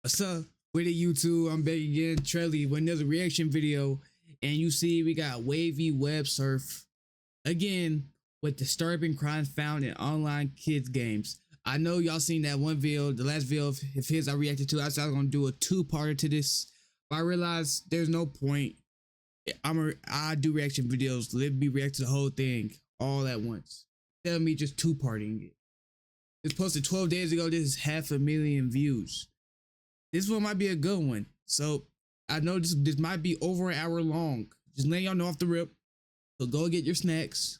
What's up with it, YouTube? I'm back again, Trelly, with another reaction video. And you see, we got wavy web surf again with disturbing crimes found in online kids games. I know y'all seen that one video, the last video of his I reacted to. I said I was gonna do a two-parter to this, but I realized there's no point. I do reaction videos. Let me react to the whole thing all at once. Tell me just two-parting it. It's posted 12 days ago. This is 500,000 views. This one might be a good one. So I know this might be over an hour long. Just letting y'all know off the rip. So go get your snacks,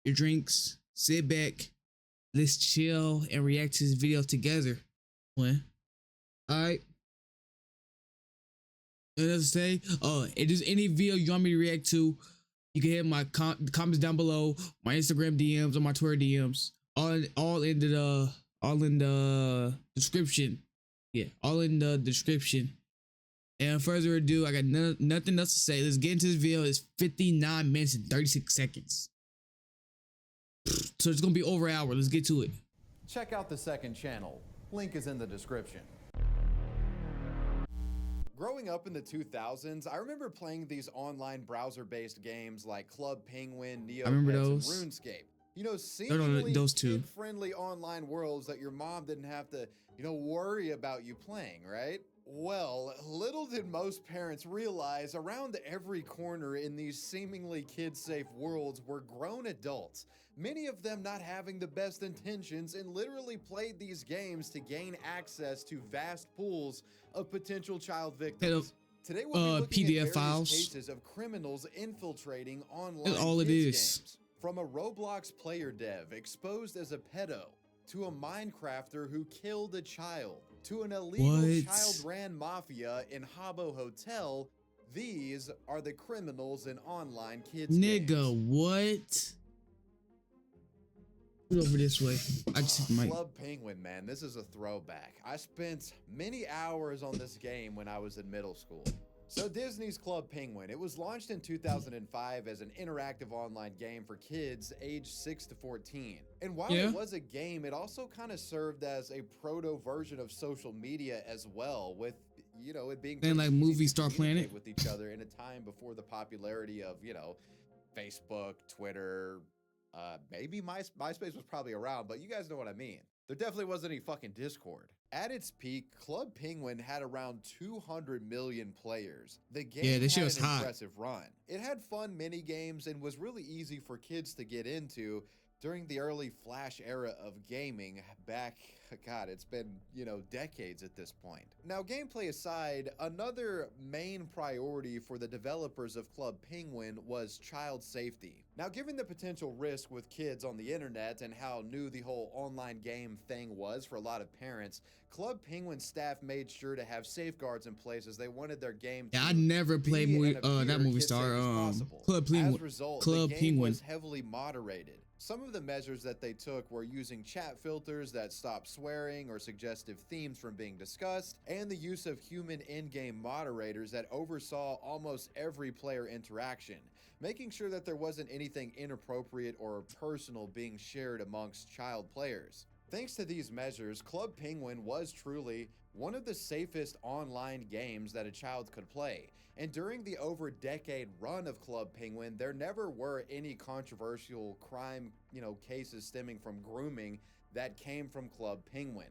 your drinks, sit back, let's chill and react to this video together. When? Alright. Nothing else to say? If there's any video you want me to react to, you can hit my comments down below, my Instagram DMs or my Twitter DMs. All in the description. Yeah, all in the description. And further ado, I got nothing else to say. Let's get into this video. It's 59 minutes and 36 seconds. So it's gonna be over an hour. Let's get to it. Check out the second channel. Link is in the description. Growing up in the 2000s, I remember playing these online browser-based games like Club Penguin, Neopets, and RuneScape. You know, seemingly kid-friendly online worlds that your mom didn't have to, worry about you playing, right? Well, little did most parents realize around every corner in these seemingly kid-safe worlds were grown adults, many of them not having the best intentions and literally played these games to gain access to vast pools of potential child victims. Today we'll be looking PDF at files. cases of criminals infiltrating online That's all it is. games. From a Roblox player dev exposed as a pedo, to a Minecrafter who killed a child, to an illegal child-ran mafia in Habbo Hotel, these are the criminals in online kids games. Nigga, what? Put over this way. I just hit the mic. Club Penguin, man, this is a throwback. I spent many hours on this game when I was in middle school. So Disney's Club Penguin, it was launched in 2005 as an interactive online game for kids aged 6 to 14. And while it was a game, it also kind of served as a proto version of social media as well, with it being like movie star planet with each other in a time before the popularity of Facebook, Twitter, maybe MySpace was probably around, but you guys know what I mean. There definitely wasn't any fucking Discord. At its peak, Club Penguin had around 200 million players. The game had an impressive run. It had fun mini games and was really easy for kids to get into during the early Flash era of gaming back, God, it's been, decades at this point. Now, gameplay aside, another main priority for the developers of Club Penguin was child safety. Now, given the potential risk with kids on the internet and how new the whole online game thing was for a lot of parents, Club Penguin staff made sure to have safeguards in place as they wanted their game to I never played that movie star, Club Penguin. As a result, the game was heavily moderated. Some of the measures that they took were using chat filters that stopped swearing or suggestive themes from being discussed, and the use of human in-game moderators that oversaw almost every player interaction, making sure that there wasn't anything inappropriate or personal being shared amongst child players. Thanks to these measures, Club Penguin was truly one of the safest online games that a child could play. And during the over-decade run of Club Penguin, there never were any controversial crime, cases stemming from grooming that came from Club Penguin.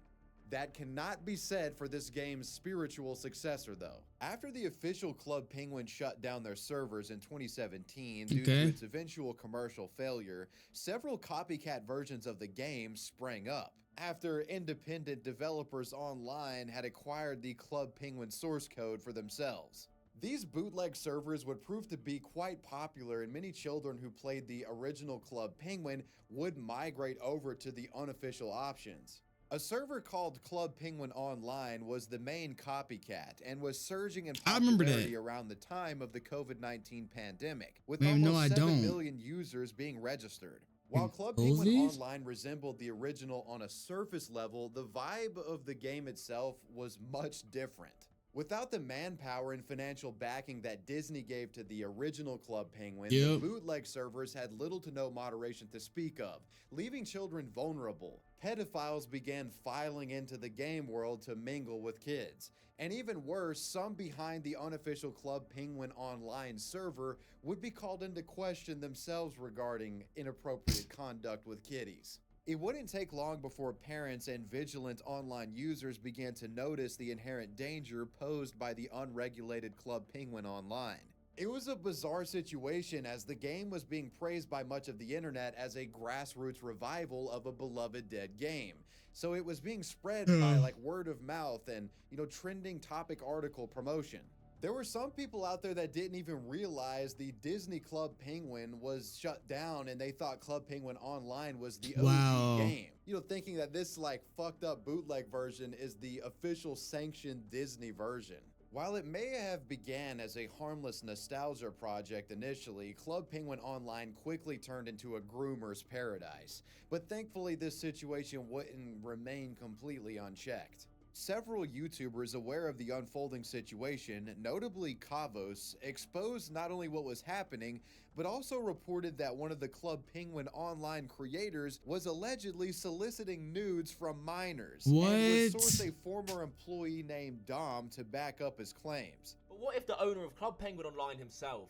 That cannot be said for this game's spiritual successor, though. After the official Club Penguin shut down their servers in 2017 due to its eventual commercial failure, several copycat versions of the game sprang up after independent developers online had acquired the Club Penguin source code for themselves. These bootleg servers would prove to be quite popular, and many children who played the original Club Penguin would migrate over to the unofficial options. A server called Club Penguin Online was the main copycat and was surging in popularity around the time of the COVID-19 pandemic, with almost 7 million users being registered. While Club Penguin Online resembled the original on a surface level, the vibe of the game itself was much different. Without the manpower and financial backing that Disney gave to the original Club Penguin, Yep. the bootleg servers had little to no moderation to speak of, leaving children vulnerable. Pedophiles began filing into the game world to mingle with kids. And even worse, some behind the unofficial Club Penguin online server would be called into question themselves regarding inappropriate conduct with kiddies. It wouldn't take long before parents and vigilant online users began to notice the inherent danger posed by the unregulated Club Penguin online. It was a bizarre situation as the game was being praised by much of the internet as a grassroots revival of a beloved dead game. So it was being spread by like word of mouth and, trending topic article promotion. There were some people out there that didn't even realize the Disney Club Penguin was shut down and they thought Club Penguin Online was the OG game. Thinking that this like fucked up bootleg version is the official sanctioned Disney version. While it may have began as a harmless nostalgia project initially, Club Penguin Online quickly turned into a groomer's paradise. But thankfully this situation wouldn't remain completely unchecked. Several YouTubers aware of the unfolding situation, notably Kavos, exposed not only what was happening, but also reported that one of the Club Penguin Online creators was allegedly soliciting nudes from minors. What? And would source a former employee named Dom to back up his claims. But what if the owner of Club Penguin Online himself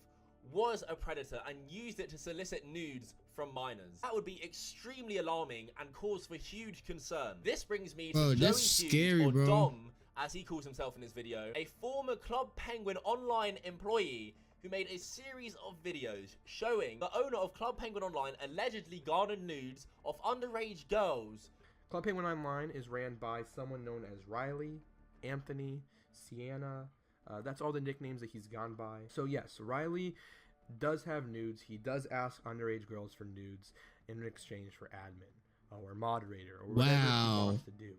was a predator and used it to solicit nudes from minors? That would be extremely alarming and cause for huge concern. This brings me to Joey that's Hughes, scary, or bro. Dom, as he calls himself in his video, a former Club Penguin Online employee who made a series of videos showing the owner of Club Penguin Online allegedly garnered nudes of underage girls. Club Penguin Online is ran by someone known as Riley, Anthony, Sienna. That's all the nicknames that he's gone by. So yes, Riley does have nudes. He does ask underage girls for nudes in exchange for admin or moderator or whatever he wants to do.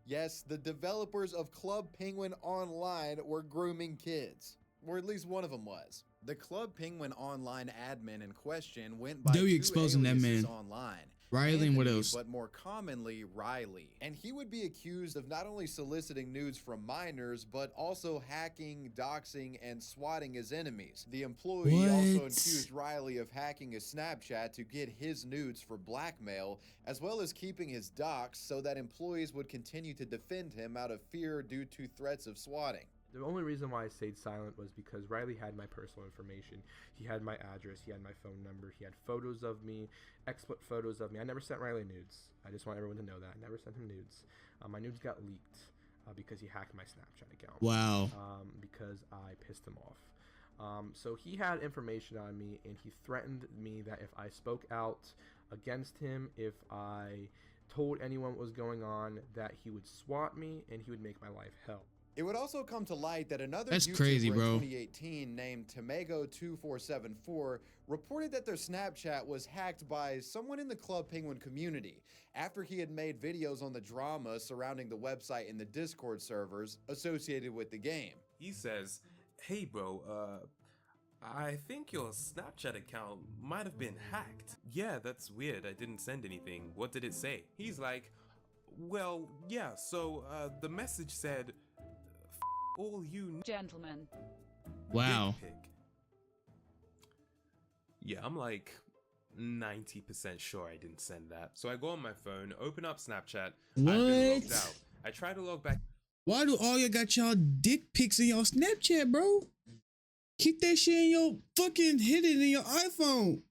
Yes, the developers of Club Penguin Online were grooming kids. Or at least one of them was. The Club Penguin Online admin in question went by W two exposing that aliases man. online. Riley and what Anthony, else? But more commonly, Riley. And he would be accused of not only soliciting nudes from minors, but also hacking, doxing, and swatting his enemies. The employee also accused Riley of hacking his Snapchat to get his nudes for blackmail, as well as keeping his docs so that employees would continue to defend him out of fear due to threats of swatting. The only reason why I stayed silent was because Riley had my personal information. He had my address, he had my phone number, he had photos of me, explicit photos of me. I never sent Riley nudes. I just want everyone to know that. I never sent him nudes. My nudes got leaked because he hacked my Snapchat account. Wow. Because I pissed him off. So he had information on me, and he threatened me that if I spoke out against him, if I told anyone what was going on, that he would swat me and he would make my life hell. It would also come to light that another That's YouTuber crazy, bro. in 2018 named Tamago2474 reported that their Snapchat was hacked by someone in the Club Penguin community after he had made videos on the drama surrounding the website and the Discord servers associated with the game. He says, "Hey bro, I think your Snapchat account might have been hacked." "Yeah, that's weird. I didn't send anything. What did it say?" He's like, "Well, yeah, so the message said, all you gentlemen." Wow. dick pic." Yeah, I'm like 90% sure I didn't send that. So I go on my phone, open up Snapchat. I've been logged out. I try to log back. Why do all y'all got y'all dick pics in y'all Snapchat, bro? Keep that shit in your fucking hit it in your iPhone.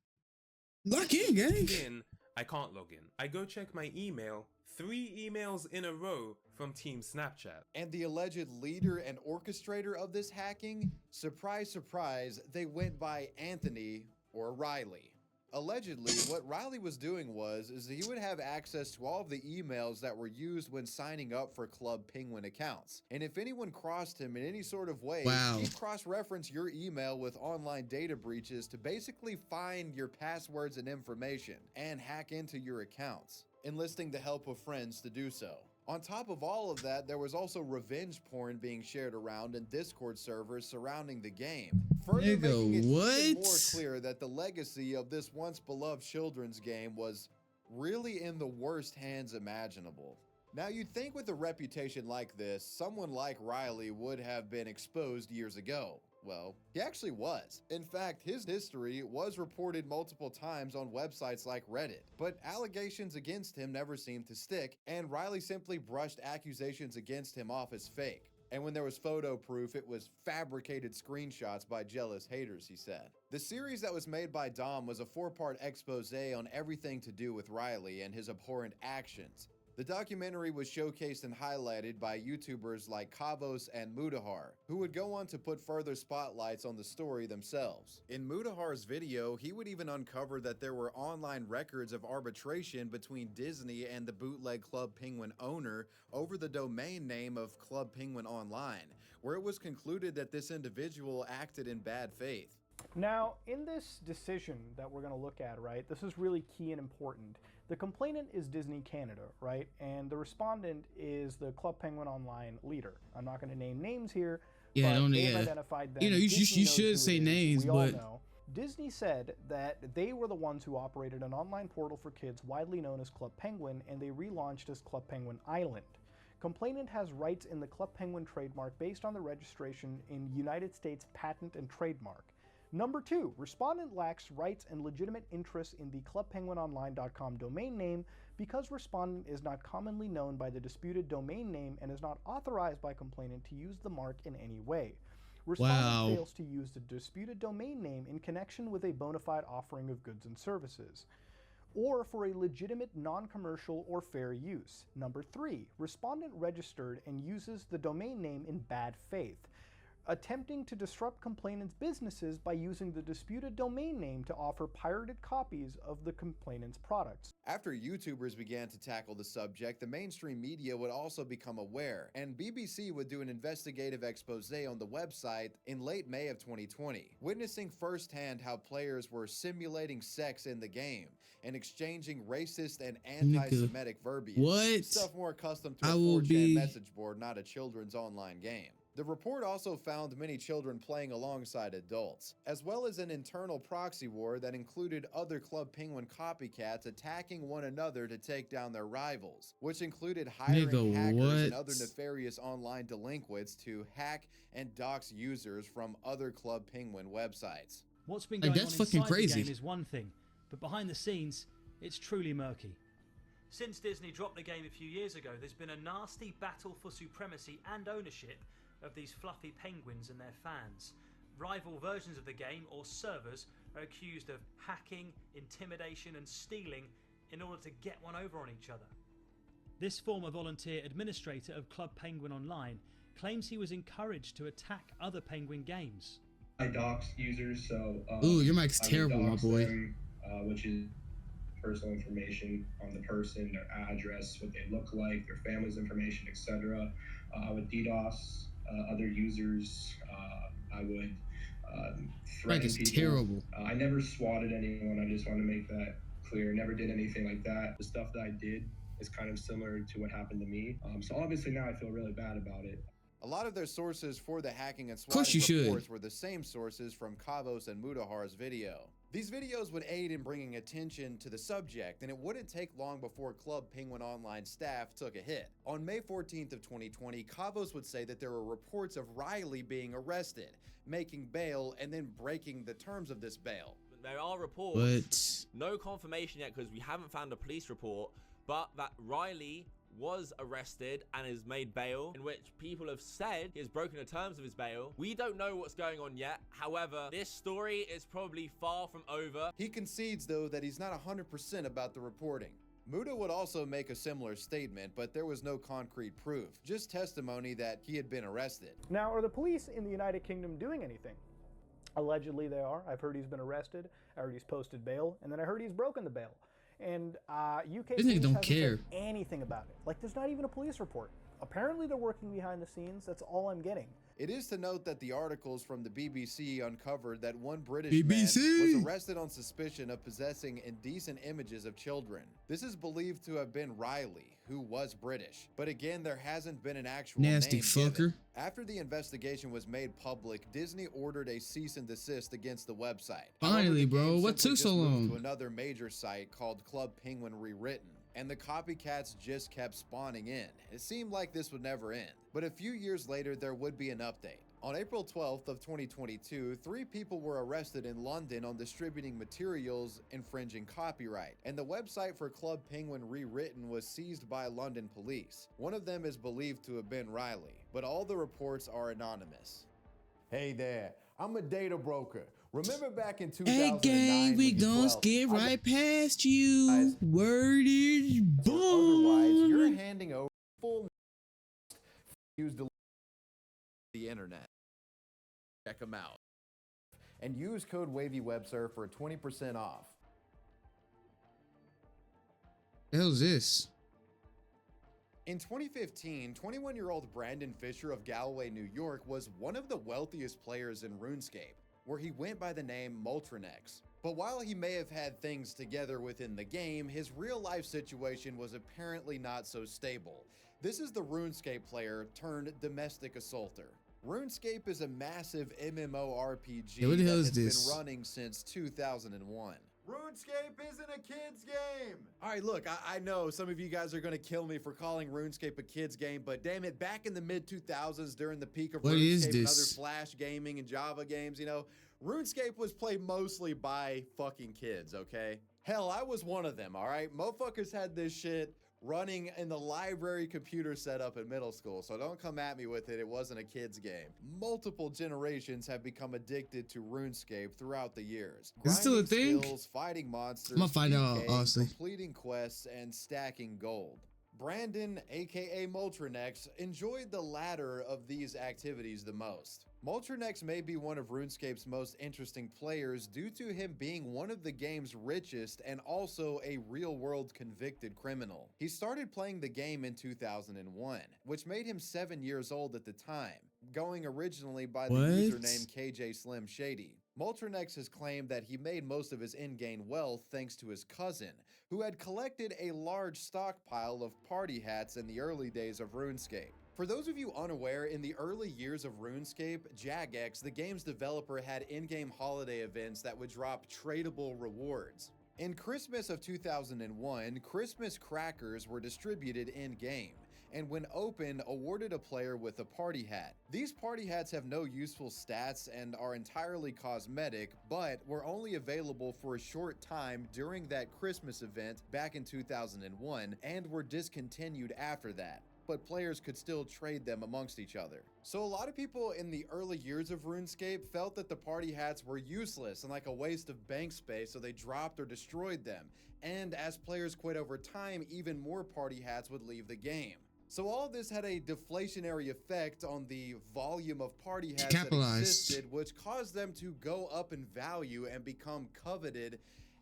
Lock in, gang. I can't log in. I go check my email. 3 emails in a row from Team Snapchat. And the alleged leader and orchestrator of this hacking, surprise, surprise, they went by Anthony or Riley. Allegedly, what Riley was doing is he would have access to all of the emails that were used when signing up for Club Penguin accounts. And if anyone crossed him in any sort of way, he'd cross-reference your email with online data breaches to basically find your passwords and information and hack into your accounts, enlisting the help of friends to do so. On top of all of that, there was also revenge porn being shared around in Discord servers surrounding the game, further making it even more clear that the legacy of this once beloved children's game was really in the worst hands imaginable. Now, you'd think with a reputation like this, someone like Riley would have been exposed years ago. Well, he actually was. In fact, his history was reported multiple times on websites like Reddit, but allegations against him never seemed to stick, and Riley simply brushed accusations against him off as fake. And when there was photo proof, it was fabricated screenshots by jealous haters, he said. The series that was made by Dom was a 4-part expose on everything to do with Riley and his abhorrent actions. The documentary was showcased and highlighted by YouTubers like Kavos and Mudahar, who would go on to put further spotlights on the story themselves. In Mudahar's video, he would even uncover that there were online records of arbitration between Disney and the bootleg Club Penguin owner over the domain name of Club Penguin Online, where it was concluded that this individual acted in bad faith. Now, in this decision that we're going to look at, right, this is really key and important. The complainant is Disney Canada, right, and the respondent is the Club Penguin Online leader. I'm not going to name names here, Yeah, but don't. they've Yeah, identified them. you know, you Disney knows who should it say is. names, We all but know. Disney said that they were the ones who operated an online portal for kids widely known as Club Penguin, and they relaunched as Club Penguin Island. Complainant has rights in the Club Penguin trademark based on the registration in United States Patent and Trademark. Number 2, respondent lacks rights and legitimate interests in the clubpenguinonline.com domain name because respondent is not commonly known by the disputed domain name and is not authorized by complainant to use the mark in any way. Respondent Wow. fails to use the disputed domain name in connection with a bona fide offering of goods and services, or for a legitimate non-commercial or fair use. Number 3, respondent registered and uses the domain name in bad faith, attempting to disrupt complainant's businesses by using the disputed domain name to offer pirated copies of the complainant's products. After YouTubers began to tackle the subject, the mainstream media would also become aware, and BBC would do an investigative expose on the website in late May of 2020, witnessing firsthand how players were simulating sex in the game and exchanging racist and anti-Semitic verbiage. What? Stuff more accustomed to I a will 4chan be- message board, not a children's online game. The report also found many children playing alongside adults, as well as an internal proxy war that included other Club Penguin copycats attacking one another to take down their rivals, which included hiring Nigga, hackers what? and other nefarious online delinquents to hack and dox users from other Club Penguin websites. What's been Like, going that's on fucking inside crazy. the game is one thing, but behind the scenes, it's truly murky. Since Disney dropped the game a few years ago, there's been a nasty battle for supremacy and ownership of these fluffy penguins and their fans. Rival versions of the game or servers are accused of hacking, intimidation and stealing in order to get one over on each other. This former volunteer administrator of Club Penguin Online claims he was encouraged to attack other Penguin games. I dox users, so Ooh, your mic's I would terrible, my dox boy. them, which is personal information on the person, their address, what they look like, their family's information, etc. I would DDoS other users. I would Mike threaten is people. terrible. I never swatted anyone. I just want to make that clear. Never did anything like that. The stuff that I did is kind of similar to what happened to me. So obviously now I feel really bad about it. A lot of their sources for the hacking and course swatting you should. reports were the same sources from Kavos and Mudahar's video. These videos would aid in bringing attention to the subject, and it wouldn't take long before Club Penguin Online staff took a hit. On May 14th of 2020, Kavos would say that there were reports of Riley being arrested, making bail, and then breaking the terms of this bail. There are reports, But no confirmation yet because we haven't found a police report, but that Riley was arrested and is made bail, in which people have said he has broken the terms of his bail. We don't know what's going on yet. However, this story is probably far from over. He concedes, though, that he's not 100% about the reporting. Muda would also make a similar statement, but there was no concrete proof, just testimony that he had been arrested. Now, are the police in the United Kingdom doing anything? Allegedly they are. I've heard he's been arrested, I heard he's posted bail, and then I heard he's broken the bail. And UK This nigga police don't hasn't care. said anything about it. Like, there's not even a police report. Apparently they're working behind the scenes. That's all I'm getting. It is to note that the articles from the BBC uncovered that one British BBC man was arrested on suspicion of possessing indecent images of children. This is believed to have been Riley, who was British. But again, there hasn't been an actual Nasty name fucker. given. After the investigation was made public, Disney ordered a cease and desist against the website. However, Finally, the bro, game what simply took so just moved long? to another major site called Club Penguin Rewritten. and the copycats just kept spawning in. It seemed like this would never end. But a few years later, there would be an update. On April 12th of 2022, 3 people were arrested in London on distributing materials infringing copyright, and the website for Club Penguin Rewritten was seized by London police. One of them is believed to have been Riley, but all the reports are anonymous. Hey there, I'm a data broker. Remember back in 2009 Hey gang, we when you gon' 12, skip I got- right past you. Guys, Word is Otherwise, you're born. handing over full use the internet. Check them out. And use code WavyWebSurf for 20% off. The hell's this? In 2015, 21-year-old Brandon Fisher of Galloway, New York was one of the wealthiest players in RuneScape, where he went by the name Moltranex. But while he may have had things together within the game, his real-life situation was apparently not so stable. This is the RuneScape player turned domestic assaulter. RuneScape is a massive MMORPG Yeah, what the hell that is has this? been running since 2001. RuneScape isn't a kid's game. All right, look, I know some of you guys are gonna kill me for calling RuneScape a kid's game, but damn it, back in the mid-2000s during the peak of What is RuneScape and other this? Flash gaming and Java games, you know, RuneScape was played mostly by fucking kids, okay? Hell, I was one of them, all right? Motherfuckers had this shit running in the library computer setup in middle school, so don't come at me with it. It wasn't a kid's game. Multiple generations have become addicted to RuneScape throughout the years. Is it still a Grinding thing? skills, fighting monsters, I'ma find out, PKing, honestly. completing quests, and stacking gold. Brandon, aka Moltranex, enjoyed the latter of these activities the most. Moltranex may be one of RuneScape's most interesting players due to him being one of the game's richest and also a real-world convicted criminal. He started playing the game in 2001, which made him 7 years old at the time, going originally by the What? username KJ Slim Shady. Moltranex has claimed that he made most of his in-game wealth thanks to his cousin, who had collected a large stockpile of party hats in the early days of RuneScape. For those of you unaware, in the early years of RuneScape, Jagex, the game's developer, had in-game holiday events that would drop tradable rewards. In Christmas of 2001, Christmas crackers were distributed in-game, and when opened, awarded a player with a party hat. These party hats have no useful stats and are entirely cosmetic, but were only available for a short time during that Christmas event back in 2001, and were discontinued after that, but players could still trade them amongst each other. So a lot of people in the early years of RuneScape felt that the party hats were useless and like a waste of bank space, so they dropped or destroyed them. And as players quit over time, even more party hats would leave the game. So all of this had a deflationary effect on the volume of party hats that Capitalized. existed, which caused them to go up in value and become coveted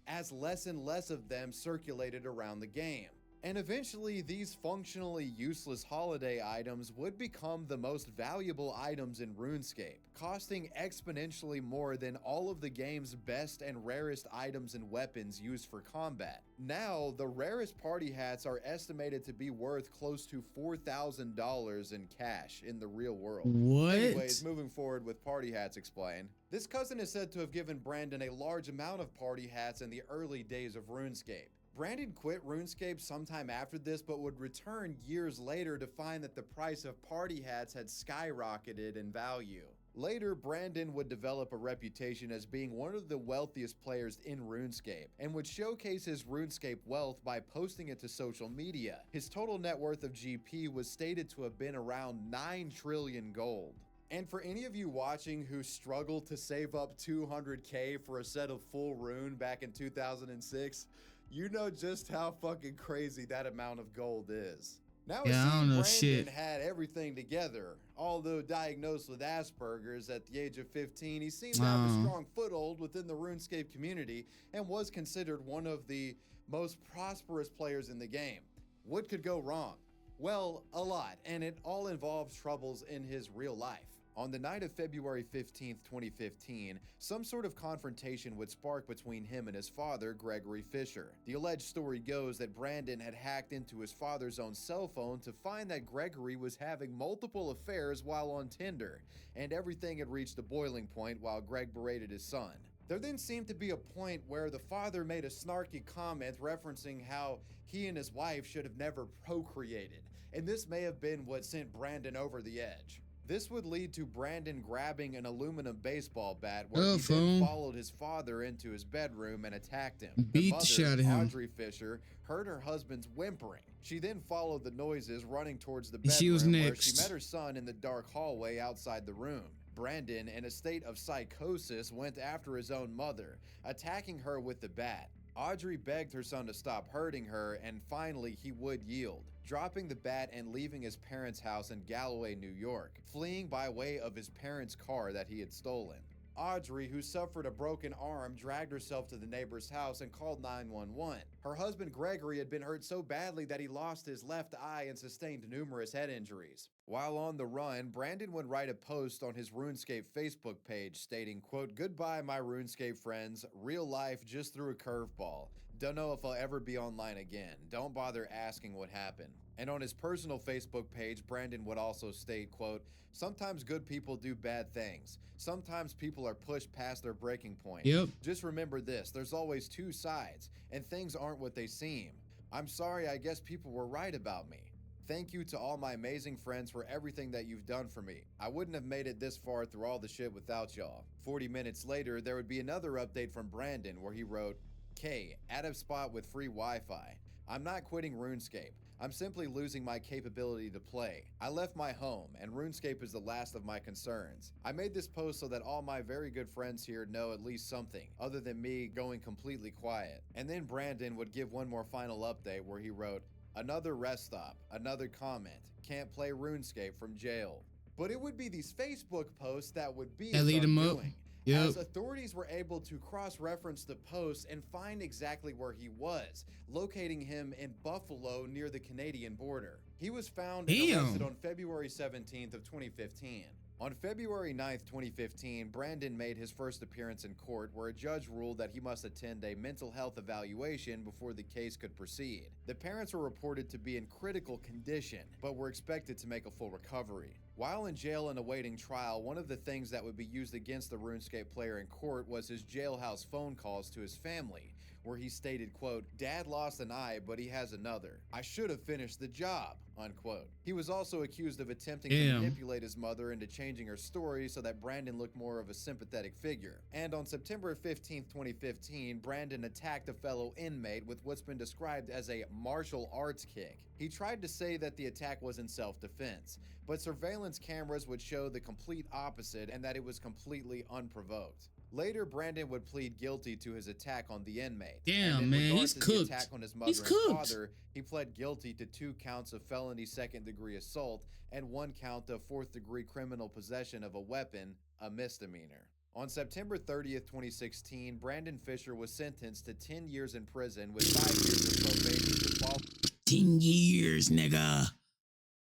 as less and less of them circulated around the game. And eventually, these functionally useless holiday items would become the most valuable items in RuneScape, costing exponentially more than all of the game's best and rarest items and weapons used for combat. Now, the rarest party hats are estimated to be worth close to $4,000 in cash in the real world. What? Anyways, moving forward with party hats explained. This cousin is said to have given Brandon a large amount of party hats in the early days of RuneScape. Brandon quit RuneScape sometime after this, but would return years later to find that the price of party hats had skyrocketed in value. Later, Brandon would develop a reputation as being one of the wealthiest players in RuneScape, and would showcase his RuneScape wealth by posting it to social media. His total net worth of GP was stated to have been around 9 trillion gold. And for any of you watching who struggled to save up 200k for a set of full rune back in 2006, you know just how fucking crazy that amount of gold is. Now it Yeah, I don't know seems shit. Brandon had everything together. Although diagnosed with Asperger's at the age of 15, he seemed to have a strong foothold within the RuneScape community and was considered one of the most prosperous players in the game. What could go wrong? Well, a lot, and it all involves troubles in his real life. On the night of February 15th, 2015, some sort of confrontation would spark between him and his father, Gregory Fisher. The alleged story goes that Brandon had hacked into his father's own cell phone to find that Gregory was having multiple affairs while on Tinder, and everything had reached a boiling point while Greg berated his son. There then seemed to be a point where the father made a snarky comment referencing how he and his wife should have never procreated, and this may have been what sent Brandon over the edge. This would lead to Brandon grabbing an aluminum baseball bat where he then followed his father into his bedroom and attacked him. Beat the shit out of him. Audrey Fisher heard her husband's whimpering. She then followed the noises running towards the bedroom where she met her son in the dark hallway outside the room. Brandon, in a state of psychosis, went after his own mother, attacking her with the bat. Audrey begged her son to stop hurting her, and finally he would yield, dropping the bat and leaving his parents' house in Galloway, New York, fleeing by way of his parents' car that he had stolen. Audrey, who suffered a broken arm, dragged herself to the neighbor's house and called 911. Her husband Gregory had been hurt so badly that he lost his left eye and sustained numerous head injuries. While on the run, Brandon would write a post on his RuneScape Facebook page stating, quote, "Goodbye, my RuneScape friends. Real life just threw a curveball. Don't know if I'll ever be online again. Don't bother asking what happened." And on his personal Facebook page, Brandon would also state, quote, "Sometimes good people do bad things. Sometimes people are pushed past their breaking point. Yep. Just remember this, there's always two sides, and things aren't what they seem. I'm sorry, I guess people were right about me. Thank you to all my amazing friends for everything that you've done for me. I wouldn't have made it this far through all the shit without y'all." 40 minutes later, there would be another update from Brandon where he wrote, "K, at a spot with free Wi-Fi. I'm not quitting RuneScape. I'm simply losing my capability to play. I left my home, and RuneScape is the last of my concerns. I made this post so that all my very good friends here know at least something, other than me going completely quiet." And then Brandon would give one more final update where he wrote, "Another rest stop, another comment. Can't play RuneScape from jail." But it would be these Facebook posts that would be his lead him up. undoing. Yep. As authorities were able to cross-reference the posts and find exactly where he was, locating him in Buffalo near the Canadian border. He was found and arrested on February 17th of 2015. On February 9th, 2015, Brandon made his first appearance in court where a judge ruled that he must attend a mental health evaluation before the case could proceed. The parents were reported to be in critical condition, but were expected to make a full recovery. While in jail and awaiting trial, one of the things that would be used against the RuneScape player in court was his jailhouse phone calls to his family, where he stated, quote, "Dad lost an eye, but he has another. I should have finished the job," unquote. He was also accused of attempting to manipulate his mother into changing her story so that Brandon looked more of a sympathetic figure. And on September 15th, 2015, Brandon attacked a fellow inmate with what's been described as a martial arts kick. He tried to say that the attack was in self-defense, but surveillance cameras would show the complete opposite and that it was completely unprovoked. Later, Brandon would plead guilty to his attack on the inmate. Damn, man, he's cooked. The attack on his mother and father, he pled guilty to 2 counts of felony second-degree assault and 1 count of fourth-degree criminal possession of a weapon, a misdemeanor. On September 30th, 2016, Brandon Fisher was sentenced to 10 years in prison with 5 years of probation for 10 years, nigga.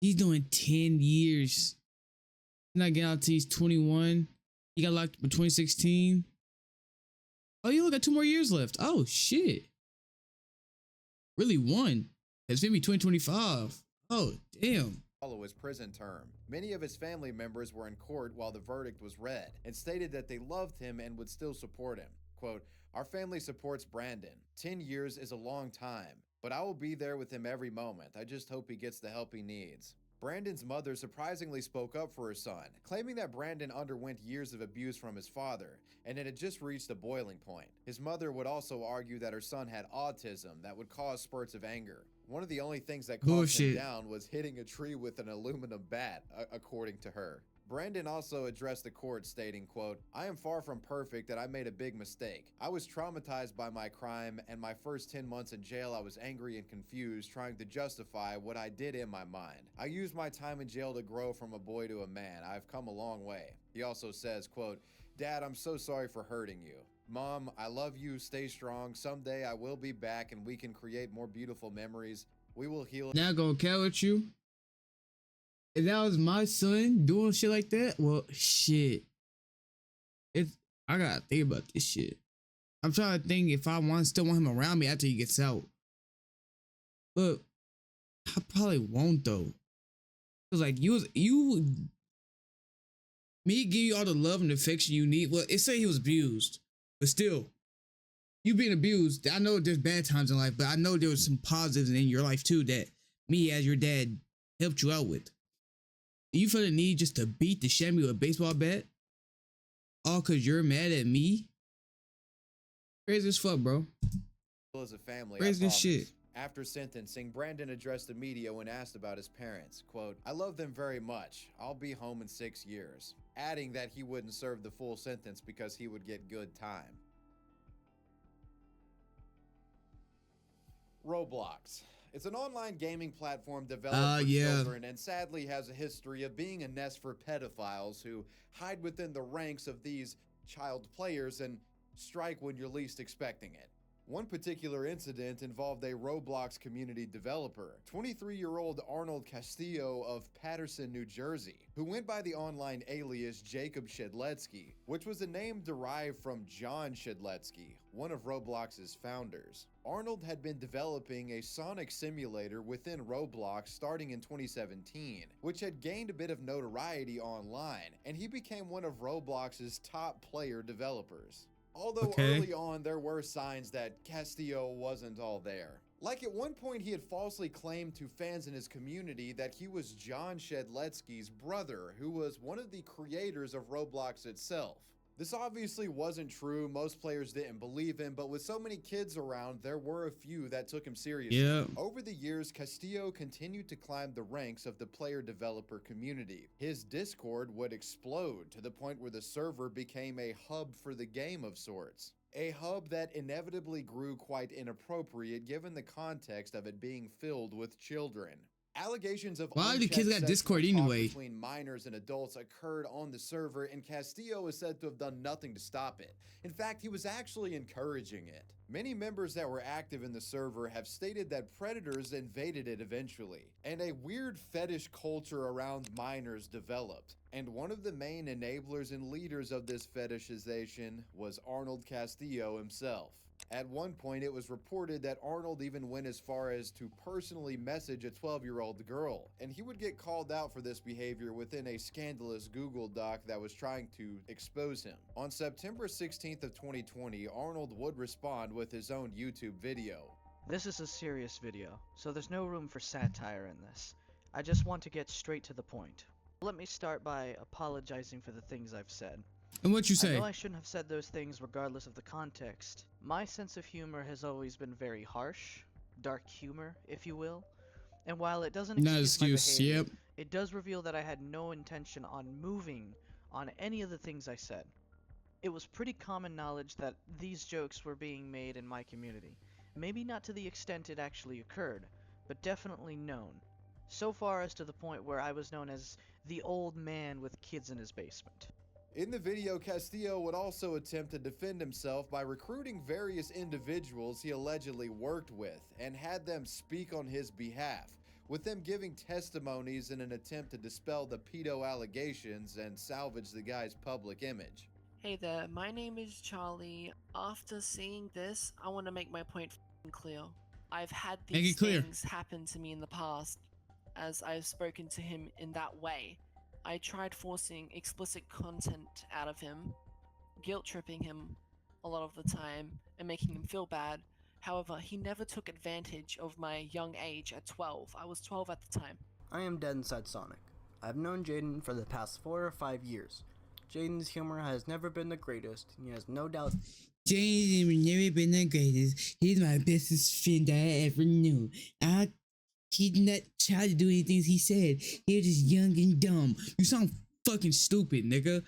He's doing 10 years. He's not getting out till he's 21. He got locked up in 2016. Oh, you only got 2 more years left. Oh, shit. Really 1. It's gonna be 2025. Oh, damn. Follow his prison term. Many of his family members were in court while the verdict was read and stated that they loved him and would still support him. Quote, "Our family supports Brandon. 10 years is a long time, but I will be there with him every moment. I just hope he gets the help he needs." Brandon's mother surprisingly spoke up for her son, claiming that Brandon underwent years of abuse from his father, and it had just reached a boiling point. His mother would also argue that her son had autism that would cause spurts of anger. One of the only things that calmed him down was hitting a tree with an aluminum bat, according to her. Brandon also addressed the court stating, quote, "I am far from perfect and I made a big mistake. I was traumatized by my crime, and my first 10 months in jail I was angry and confused, trying to justify what I did in my mind. I used my time in jail to grow from a boy to a man. I've come a long way." He also says, quote, "Dad, I'm so sorry for hurting you. Mom, I love you, stay strong. Someday I will be back and we can create more beautiful memories. We will heal." Now gonna care with you? If that was my son doing shit like that, well, shit. I gotta think about this shit. I'm trying to think if I still want him around me after he gets out. But I probably won't though. Cause like me give you all the love and affection you need. Well, it say he was abused. But still, you being abused. I know there's bad times in life, but I know there was some positives in your life too that me as your dad helped you out with. You feel the need just to beat the shit out of me with a baseball bat? All cause you're mad at me? Crazy as fuck, bro. As a family, Crazy I as shit. After sentencing, Brandon addressed the media when asked about his parents. Quote, "I love them very much. I'll be home in 6 years." Adding that he wouldn't serve the full sentence because he would get good time. Roblox. It's an online gaming platform developed for children and sadly has a history of being a nest for pedophiles who hide within the ranks of these child players and strike when you're least expecting it. One particular incident involved a Roblox community developer, 23-year-old Arnold Castillo of Paterson, New Jersey, who went by the online alias Jacob Shedletsky, which was a name derived from John Shedletsky, one of Roblox's founders. Arnold had been developing a Sonic simulator within Roblox starting in 2017, which had gained a bit of notoriety online, and he became one of Roblox's top player developers. Although early on there were signs that Castillo wasn't all there. Like at one point he had falsely claimed to fans in his community that he was John Shedletsky's brother, who was one of the creators of Roblox itself. This obviously wasn't true, most players didn't believe him, but with so many kids around, there were a few that took him seriously. Over the years, Castillo continued to climb the ranks of the player-developer community. His Discord would explode to the point where the server became a hub for the game of sorts. A hub that inevitably grew quite inappropriate given the context of it being filled with children. Allegations of why the kids got Discord anyway? Between minors and adults occurred on the server, and Castillo is said to have done nothing to stop it. In fact, he was actually encouraging it. Many members that were active in the server have stated that predators invaded it eventually, and a weird fetish culture around minors developed. And one of the main enablers and leaders of this fetishization was Arnold Castillo himself. At one point, it was reported that Arnold even went as far as to personally message a 12-year-old girl, and he would get called out for this behavior within a scandalous Google Doc that was trying to expose him. On September 16th of 2020, Arnold would respond with his own YouTube video. This is a serious video, so there's no room for satire in this. I just want to get straight to the point. Let me start by apologizing for the things I've said. And what you say? I know I shouldn't have said those things regardless of the context. My sense of humor has always been very harsh, dark humor, if you will. And while it doesn't excuse my behavior, it does reveal that I had no intention on moving on any of the things I said. It was pretty common knowledge that these jokes were being made in my community. Maybe not to the extent it actually occurred, but definitely known. So far as to the point where I was known as the old man with kids in his basement. In the video, Castillo would also attempt to defend himself by recruiting various individuals he allegedly worked with and had them speak on his behalf, with them giving testimonies in an attempt to dispel the pedo allegations and salvage the guy's public image. Hey there, my name is Charlie. After seeing this, I want to make my point clear. I've had these things happen to me in the past, as I've spoken to him in that way. I tried forcing explicit content out of him, guilt-tripping him a lot of the time, and making him feel bad. However, he never took advantage of my young age at 12. I was 12 at the time. I am dead inside Sonic. I've known Jaden for the past 4 or 5 years. Jaden's humor has never been the greatest, and he has no doubt... Jaden has never been the greatest. He's my bestest friend I ever knew. He did not try to do anything he said. He was just young and dumb. You sound fucking stupid, nigga.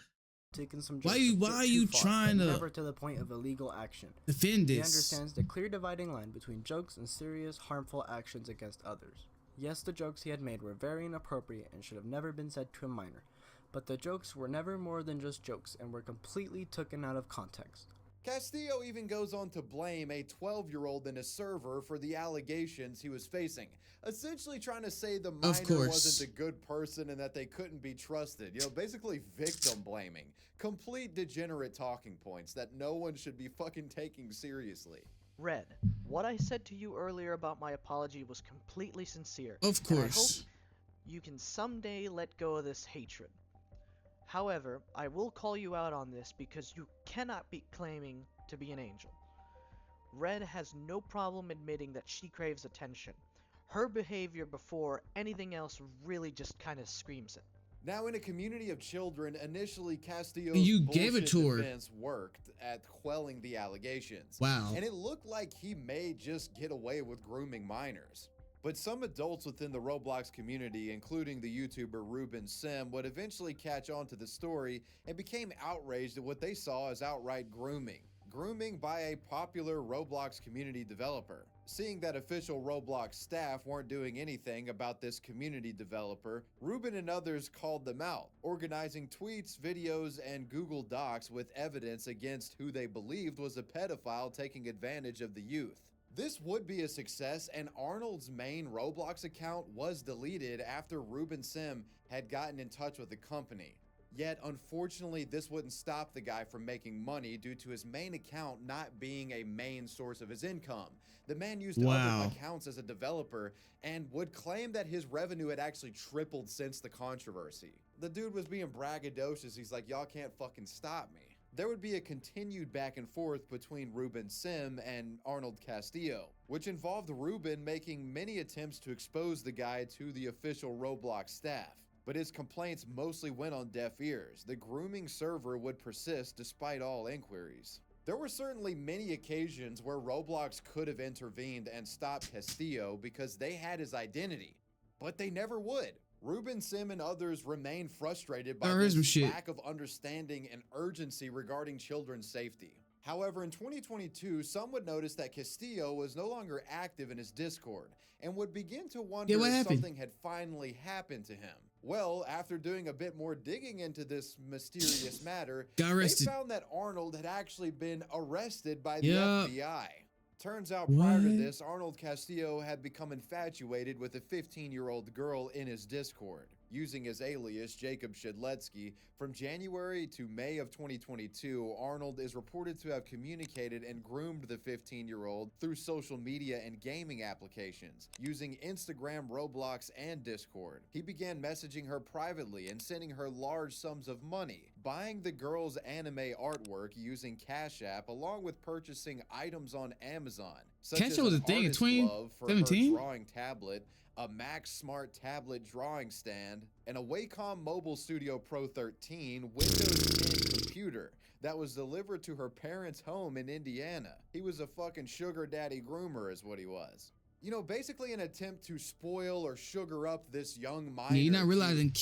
Taking some why are you trying to never to the point of illegal action? Defend this. He understands the clear dividing line between jokes and serious, harmful actions against others. Yes, the jokes he had made were very inappropriate and should have never been said to a minor, but the jokes were never more than just jokes and were completely taken out of context. Castillo even goes on to blame a 12-year-old in a server for the allegations he was facing, essentially trying to say the minor wasn't a good person and that they couldn't be trusted. You know, basically victim blaming. Complete degenerate talking points that no one should be fucking taking seriously. Red, what I said to you earlier about my apology was completely sincere. Of course. And I hope you can someday let go of this hatred. However, I will call you out on this because you cannot be claiming to be an angel. Red has no problem admitting that she craves attention. Her behavior before anything else really just kind of screams it. Now, in a community of children, initially Castillo's You gave it bullshit to her. defense worked at quelling the allegations. Wow. And it looked like he may just get away with grooming minors. But some adults within the Roblox community, including the YouTuber Ruben Sim, would eventually catch on to the story and became outraged at what they saw as outright grooming. Grooming by a popular Roblox community developer. Seeing that official Roblox staff weren't doing anything about this community developer, Ruben and others called them out, organizing tweets, videos, and Google Docs with evidence against who they believed was a pedophile taking advantage of the youth. This would be a success, and Arnold's main Roblox account was deleted after Ruben Sim had gotten in touch with the company. Yet, unfortunately, this wouldn't stop the guy from making money due to his main account not being a main source of his income. The man used other accounts as a developer and would claim that his revenue had actually tripled since the controversy. The dude was being braggadocious. He's like, y'all can't fucking stop me. There would be a continued back and forth between Ruben Sim and Arnold Castillo, which involved Ruben making many attempts to expose the guy to the official Roblox staff. But his complaints mostly went on deaf ears. The grooming server would persist despite all inquiries. There were certainly many occasions where Roblox could have intervened and stopped Castillo because they had his identity, but they never would. Ruben Sim and others remain frustrated by this lack of understanding and urgency regarding children's safety. However, in 2022, some would notice that Castillo was no longer active in his Discord and would begin to wonder if something had finally happened to him. Well, after doing a bit more digging into this mysterious matter, they found that Arnold had actually been arrested by the FBI. Turns out prior to this, Arnold Castillo had become infatuated with a 15-year-old girl in his Discord. Using his alias, Jacob Shedletsky, from January to May of 2022, Arnold is reported to have communicated and groomed the 15-year-old through social media and gaming applications, using Instagram, Roblox, and Discord. He began messaging her privately and sending her large sums of money, buying the girl's anime artwork using Cash App, along with purchasing items on Amazon, such as an artist glove for her drawing tablet, a Max Smart tablet drawing stand, and a Wacom Mobile Studio Pro 13 Windows 10 computer that was delivered to her parents' home in Indiana. He was a fucking sugar daddy groomer is what he was. You know, basically an attempt to spoil or sugar up this young minor. You're not realizing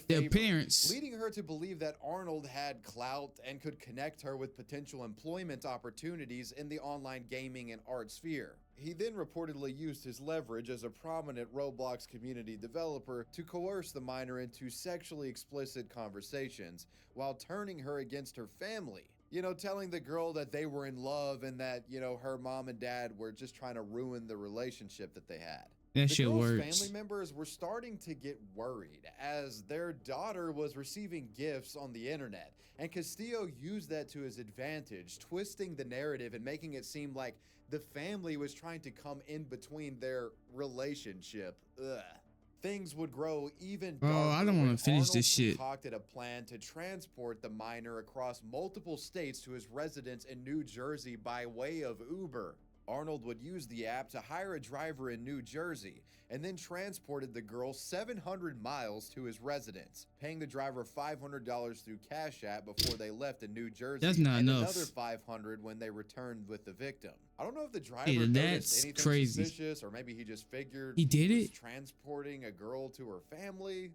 their parents. Leading her to believe that Arnold had clout and could connect her with potential employment opportunities in the online gaming and art sphere. He then reportedly used his leverage as a prominent Roblox community developer to coerce the minor into sexually explicit conversations while turning her against her family. You know, telling the girl that they were in love and that, you know, her mom and dad were just trying to ruin the relationship that they had. That shit works. Family members were starting to get worried as their daughter was receiving gifts on the internet, and Castillo used that to his advantage, twisting the narrative and making it seem like the family was trying to come in between their relationship. Ugh. Things would grow even darker. Oh, I don't want to finish this shit. Arnold concocted a plan to transport the minor across multiple states to his residence in New Jersey by way of Uber. Arnold would use the app to hire a driver in New Jersey and then transported the girl 700 miles to his residence, paying the driver $500 through Cash App before they left in New Jersey. That's not and enough. Another $500 when they returned with the victim. I don't know if the driver noticed anything suspicious, or maybe he just figured he was transporting a girl to her family.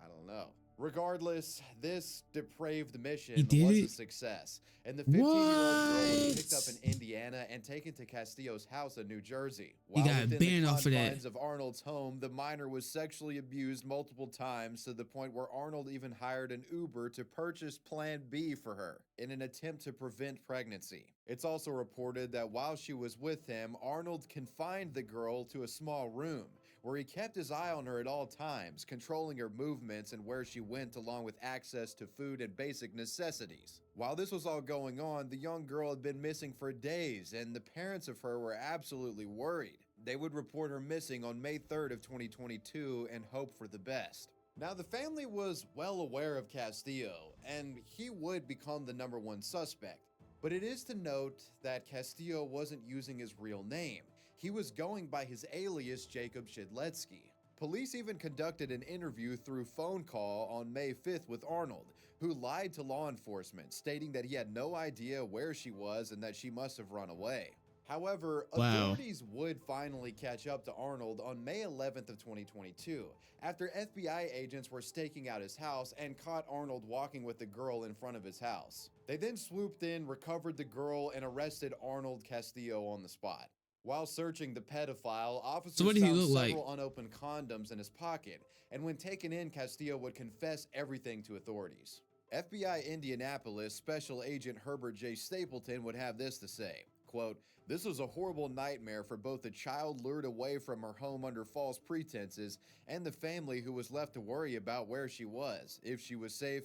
I don't know. Regardless, this depraved mission was a success, and the 15-year-old girl was picked up in Indiana and taken to Castillo's house in New Jersey. While within the confines of Arnold's home, the minor was sexually abused multiple times to the point where Arnold even hired an Uber to purchase Plan B for her in an attempt to prevent pregnancy. It's also reported that while she was with him, Arnold confined the girl to a small room, where he kept his eye on her at all times, controlling her movements and where she went, along with access to food and basic necessities. While this was all going on, the young girl had been missing for days, and the parents of her were absolutely worried. They would report her missing on May 3rd of 2022 and hope for the best. Now, the family was well aware of Castillo, and he would become the #1 suspect. But it is to note that Castillo wasn't using his real name. He was going by his alias Jacob Shidletsky. Police even conducted an interview through phone call on May 5th with Arnold, who lied to law enforcement, stating that he had no idea where she was and that she must have run away. However, authorities would finally catch up to Arnold on May 11th of 2022, after FBI agents were staking out his house and caught Arnold walking with the girl in front of his house. They then swooped in, recovered the girl, and arrested Arnold Castillo on the spot. While searching the pedophile, officers found several unopened condoms in his pocket, and when taken in, Castillo would confess everything to authorities. FBI Indianapolis Special Agent Herbert J. Stapleton would have this to say, quote, "This was a horrible nightmare for both the child lured away from her home under false pretenses and the family who was left to worry about where she was, if she was safe,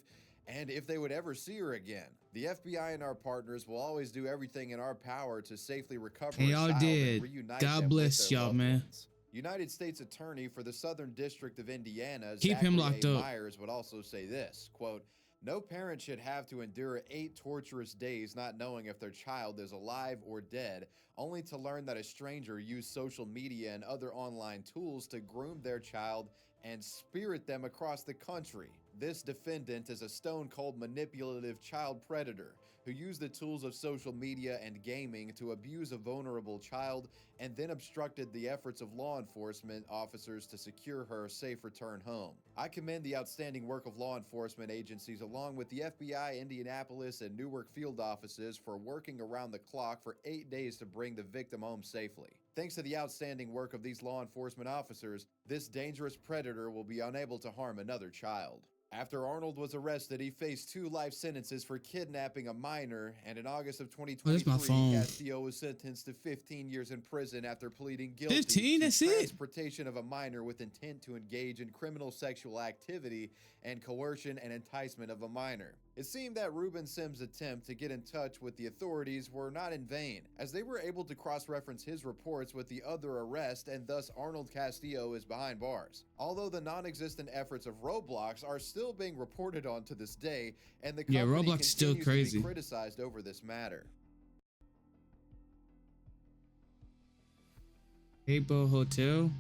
and if they would ever see her again. The FBI and our partners will always do everything in our power to safely recover a child and reunite them with their loved ones." United States Attorney for the Southern District of Indiana, Zachary A. Myers, would also say this, quote, "No parent should have to endure 8 torturous days not knowing if their child is alive or dead, only to learn that a stranger used social media and other online tools to groom their child and spirit them across the country. This defendant is a stone-cold manipulative child predator who used the tools of social media and gaming to abuse a vulnerable child and then obstructed the efforts of law enforcement officers to secure her a safe return home. I commend the outstanding work of law enforcement agencies along with the FBI, Indianapolis, and Newark field offices for working around the clock for 8 days to bring the victim home safely. Thanks to the outstanding work of these law enforcement officers, this dangerous predator will be unable to harm another child." After Arnold was arrested, he faced 2 life sentences for kidnapping a minor, and in August of 2023, Castillo was sentenced to 15 years in prison after pleading guilty to transportation of a minor with intent to engage in criminal sexual activity and coercion and enticement of a minor. It seemed that Ruben Sims' attempt to get in touch with the authorities were not in vain, as they were able to cross-reference his reports with the other arrest, and thus Arnold Castillo is behind bars. Although the non-existent efforts of Roblox are still being reported on to this day, and the company Roblox still crazy. To be criticized over this matter. Habbo Hotel.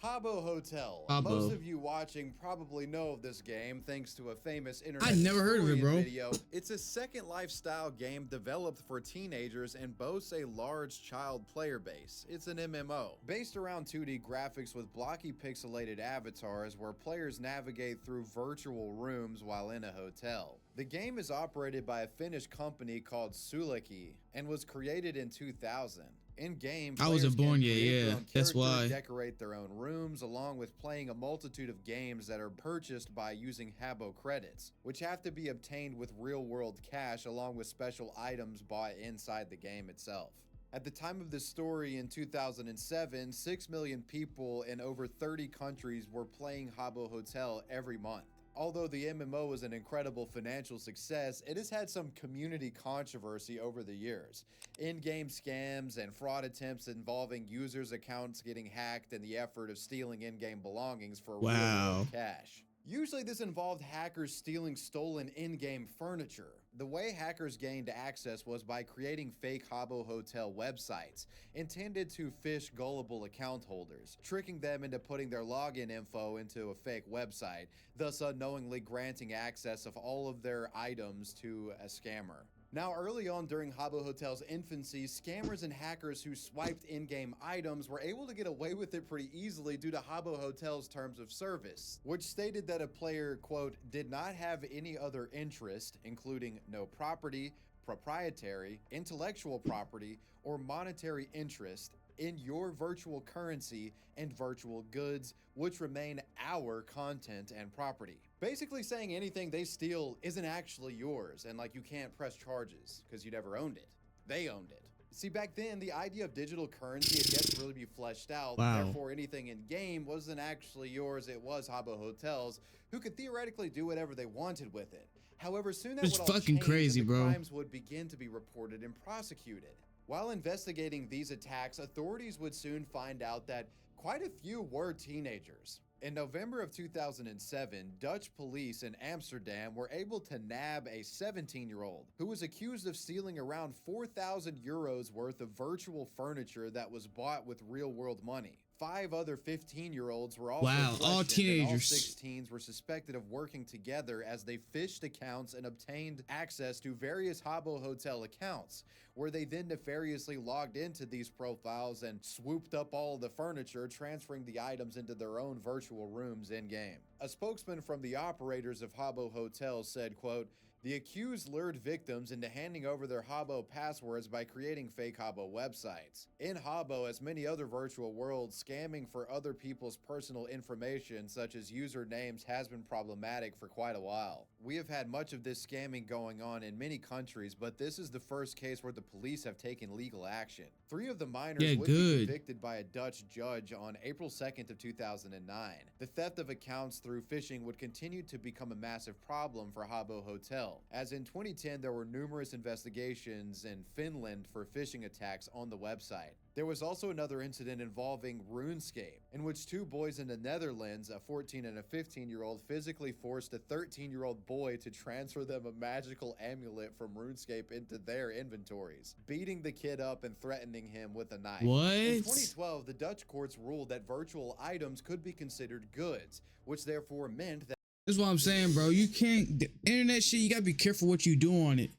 Habbo Hotel. Most of you watching probably know of this game thanks to a famous internet I never heard of it, bro. video. It's a second lifestyle game developed for teenagers and boasts a large child player base. It's an MMO based around 2D graphics with blocky pixelated avatars where players navigate through virtual rooms while in a hotel. The game is operated by a Finnish company called Sulaki and was created in 2000. In-game, I wasn't born yet, yeah, that's why. Decorate their own rooms, along with playing a multitude of games that are purchased by using Habbo credits, which have to be obtained with real-world cash along with special items bought inside the game itself. At the time of this story in 2007, 6 million people in over 30 countries were playing Habbo Hotel every month. Although the MMO was an incredible financial success, it has had some community controversy over the years. In-game scams and fraud attempts involving users' accounts getting hacked and the effort of stealing in-game belongings for real-world cash. Usually this involved hackers stealing stolen in-game furniture. The way hackers gained access was by creating fake Habbo Hotel websites intended to fish gullible account holders, tricking them into putting their login info into a fake website, thus unknowingly granting access of all of their items to a scammer. Now, early on during Habbo Hotel's infancy, scammers and hackers who swiped in-game items were able to get away with it pretty easily due to Habbo Hotel's terms of service, which stated that a player, quote, did not have any other interest, including no property, proprietary, intellectual property, or monetary interest in your virtual currency and virtual goods, which remain our content and property. Basically saying anything they steal isn't actually yours, and like you can't press charges because you never owned it. They owned it. See, back then, the idea of digital currency had yet to really be fleshed out. Therefore, anything in game wasn't actually yours. It was Habbo Hotels, who could theoretically do whatever they wanted with it. However, soon that would all change, crazy, and bro. crimes would begin to be reported and prosecuted. While investigating these attacks, authorities would soon find out that quite a few were teenagers. In November of 2007, Dutch police in Amsterdam were able to nab a 17-year-old who was accused of stealing around 4,000 euros worth of virtual furniture that was bought with real-world money. 5 other 15-year-olds were also questioned, all teenagers. and all 6 teens were suspected of working together as they phished accounts and obtained access to various Habbo Hotel accounts, where they then nefariously logged into these profiles and swooped up all of the furniture, transferring the items into their own virtual rooms in-game. A spokesman from the operators of Habbo Hotel said, quote, "The accused lured victims into handing over their Habbo passwords by creating fake Habbo websites. In Habbo, as many other virtual worlds, scamming for other people's personal information, such as usernames, has been problematic for quite a while. We have had much of this scamming going on in many countries, but this is the first case where the police have taken legal action. 3 of the minors would be convicted by a Dutch judge on April 2nd of 2009. The theft of accounts through phishing would continue to become a massive problem for Habbo Hotel, as in 2010 there were numerous investigations in Finland for phishing attacks on the website. There was also another incident involving RuneScape, in which 2 boys in the Netherlands, a 14 and a 15-year-old, physically forced a 13-year-old boy to transfer them a magical amulet from RuneScape into their inventories, beating the kid up and threatening him with a knife. What? In 2012, the Dutch courts ruled that virtual items could be considered goods, which therefore meant that That's what I'm saying, bro. You can't, the internet shit, you gotta be careful what you do on it.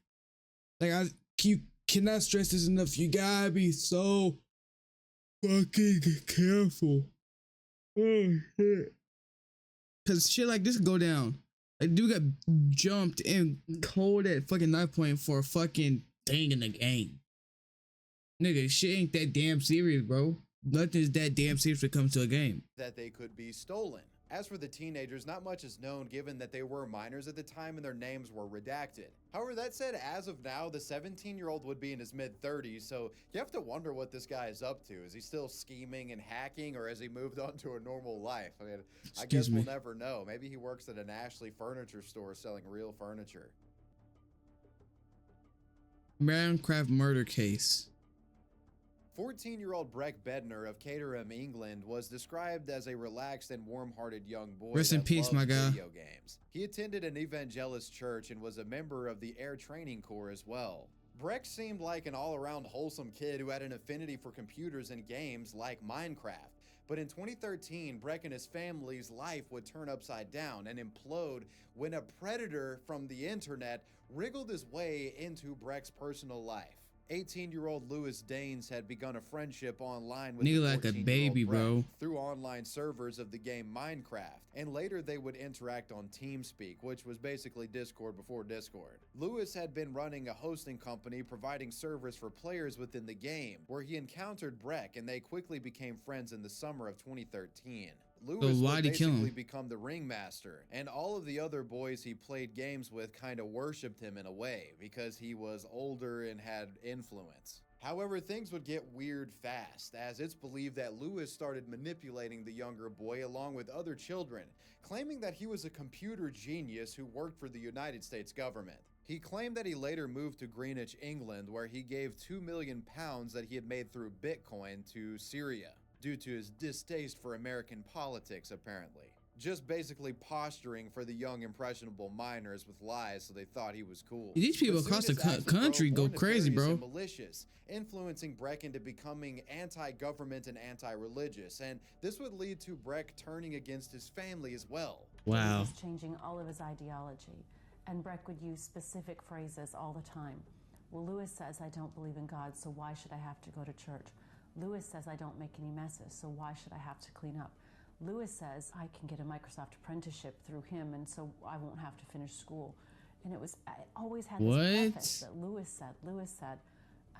Like, you cannot stress this enough. You gotta be so fucking careful. Oh, shit. Cause shit like this go down. Like, dude got jumped and cold at fucking knife point for a fucking thing in the game. Nigga, shit ain't that damn serious, bro. Nothing's that damn serious when it comes to a game. that they could be stolen. As for the teenagers, not much is known given that they were minors at the time and their names were redacted. However, that said, as of now, the 17-year-old would be in his mid-30s, so you have to wonder what this guy is up to. Is he still scheming and hacking, or has he moved on to a normal life? I mean, I guess we'll never know. Maybe he works at an Ashley furniture store selling real furniture. Minecraft murder case. 14-year-old Breck Bednar of Caterham, England, was described as a relaxed and warm-hearted young boy Rest in that peace, loved my guy. video games. He attended an evangelist church and was a member of the Air Training Corps as well. Breck seemed like an all-around wholesome kid who had an affinity for computers and games like Minecraft. But in 2013, Breck and his family's life would turn upside down and implode when a predator from the internet wriggled his way into Breck's personal life. 18-year-old Lewis Danes had begun a friendship online with Nigga like a baby, bro. through online servers of the game Minecraft, and later they would interact on TeamSpeak, which was basically Discord before Discord. Lewis had been running a hosting company providing servers for players within the game, where he encountered Breck, and they quickly became friends in the summer of 2013. Lewis would basically become the ringmaster, and all of the other boys he played games with kind of worshipped him in a way because he was older and had influence. However, things would get weird fast, as it's believed that Lewis started manipulating the younger boy along with other children, claiming that he was a computer genius who worked for the United States government. He claimed that he later moved to Greenwich, England, where he gave £2 million that he had made through Bitcoin to Syria, due to his distaste for American politics, apparently. Just basically posturing for the young, impressionable minors with lies so they thought he was cool. These people across the country go crazy, bro. Malicious, influencing Breck into becoming anti-government and anti-religious, and this would lead to Breck turning against his family as well. Wow. He was changing all of his ideology, and Breck would use specific phrases all the time. Well, Lewis says, I don't believe in God, so why should I have to go to church? Lewis says I don't make any messes, so why should I have to clean up? Lewis says I can get a Microsoft apprenticeship through him, and so I won't have to finish school. And it always had this preface that Lewis said,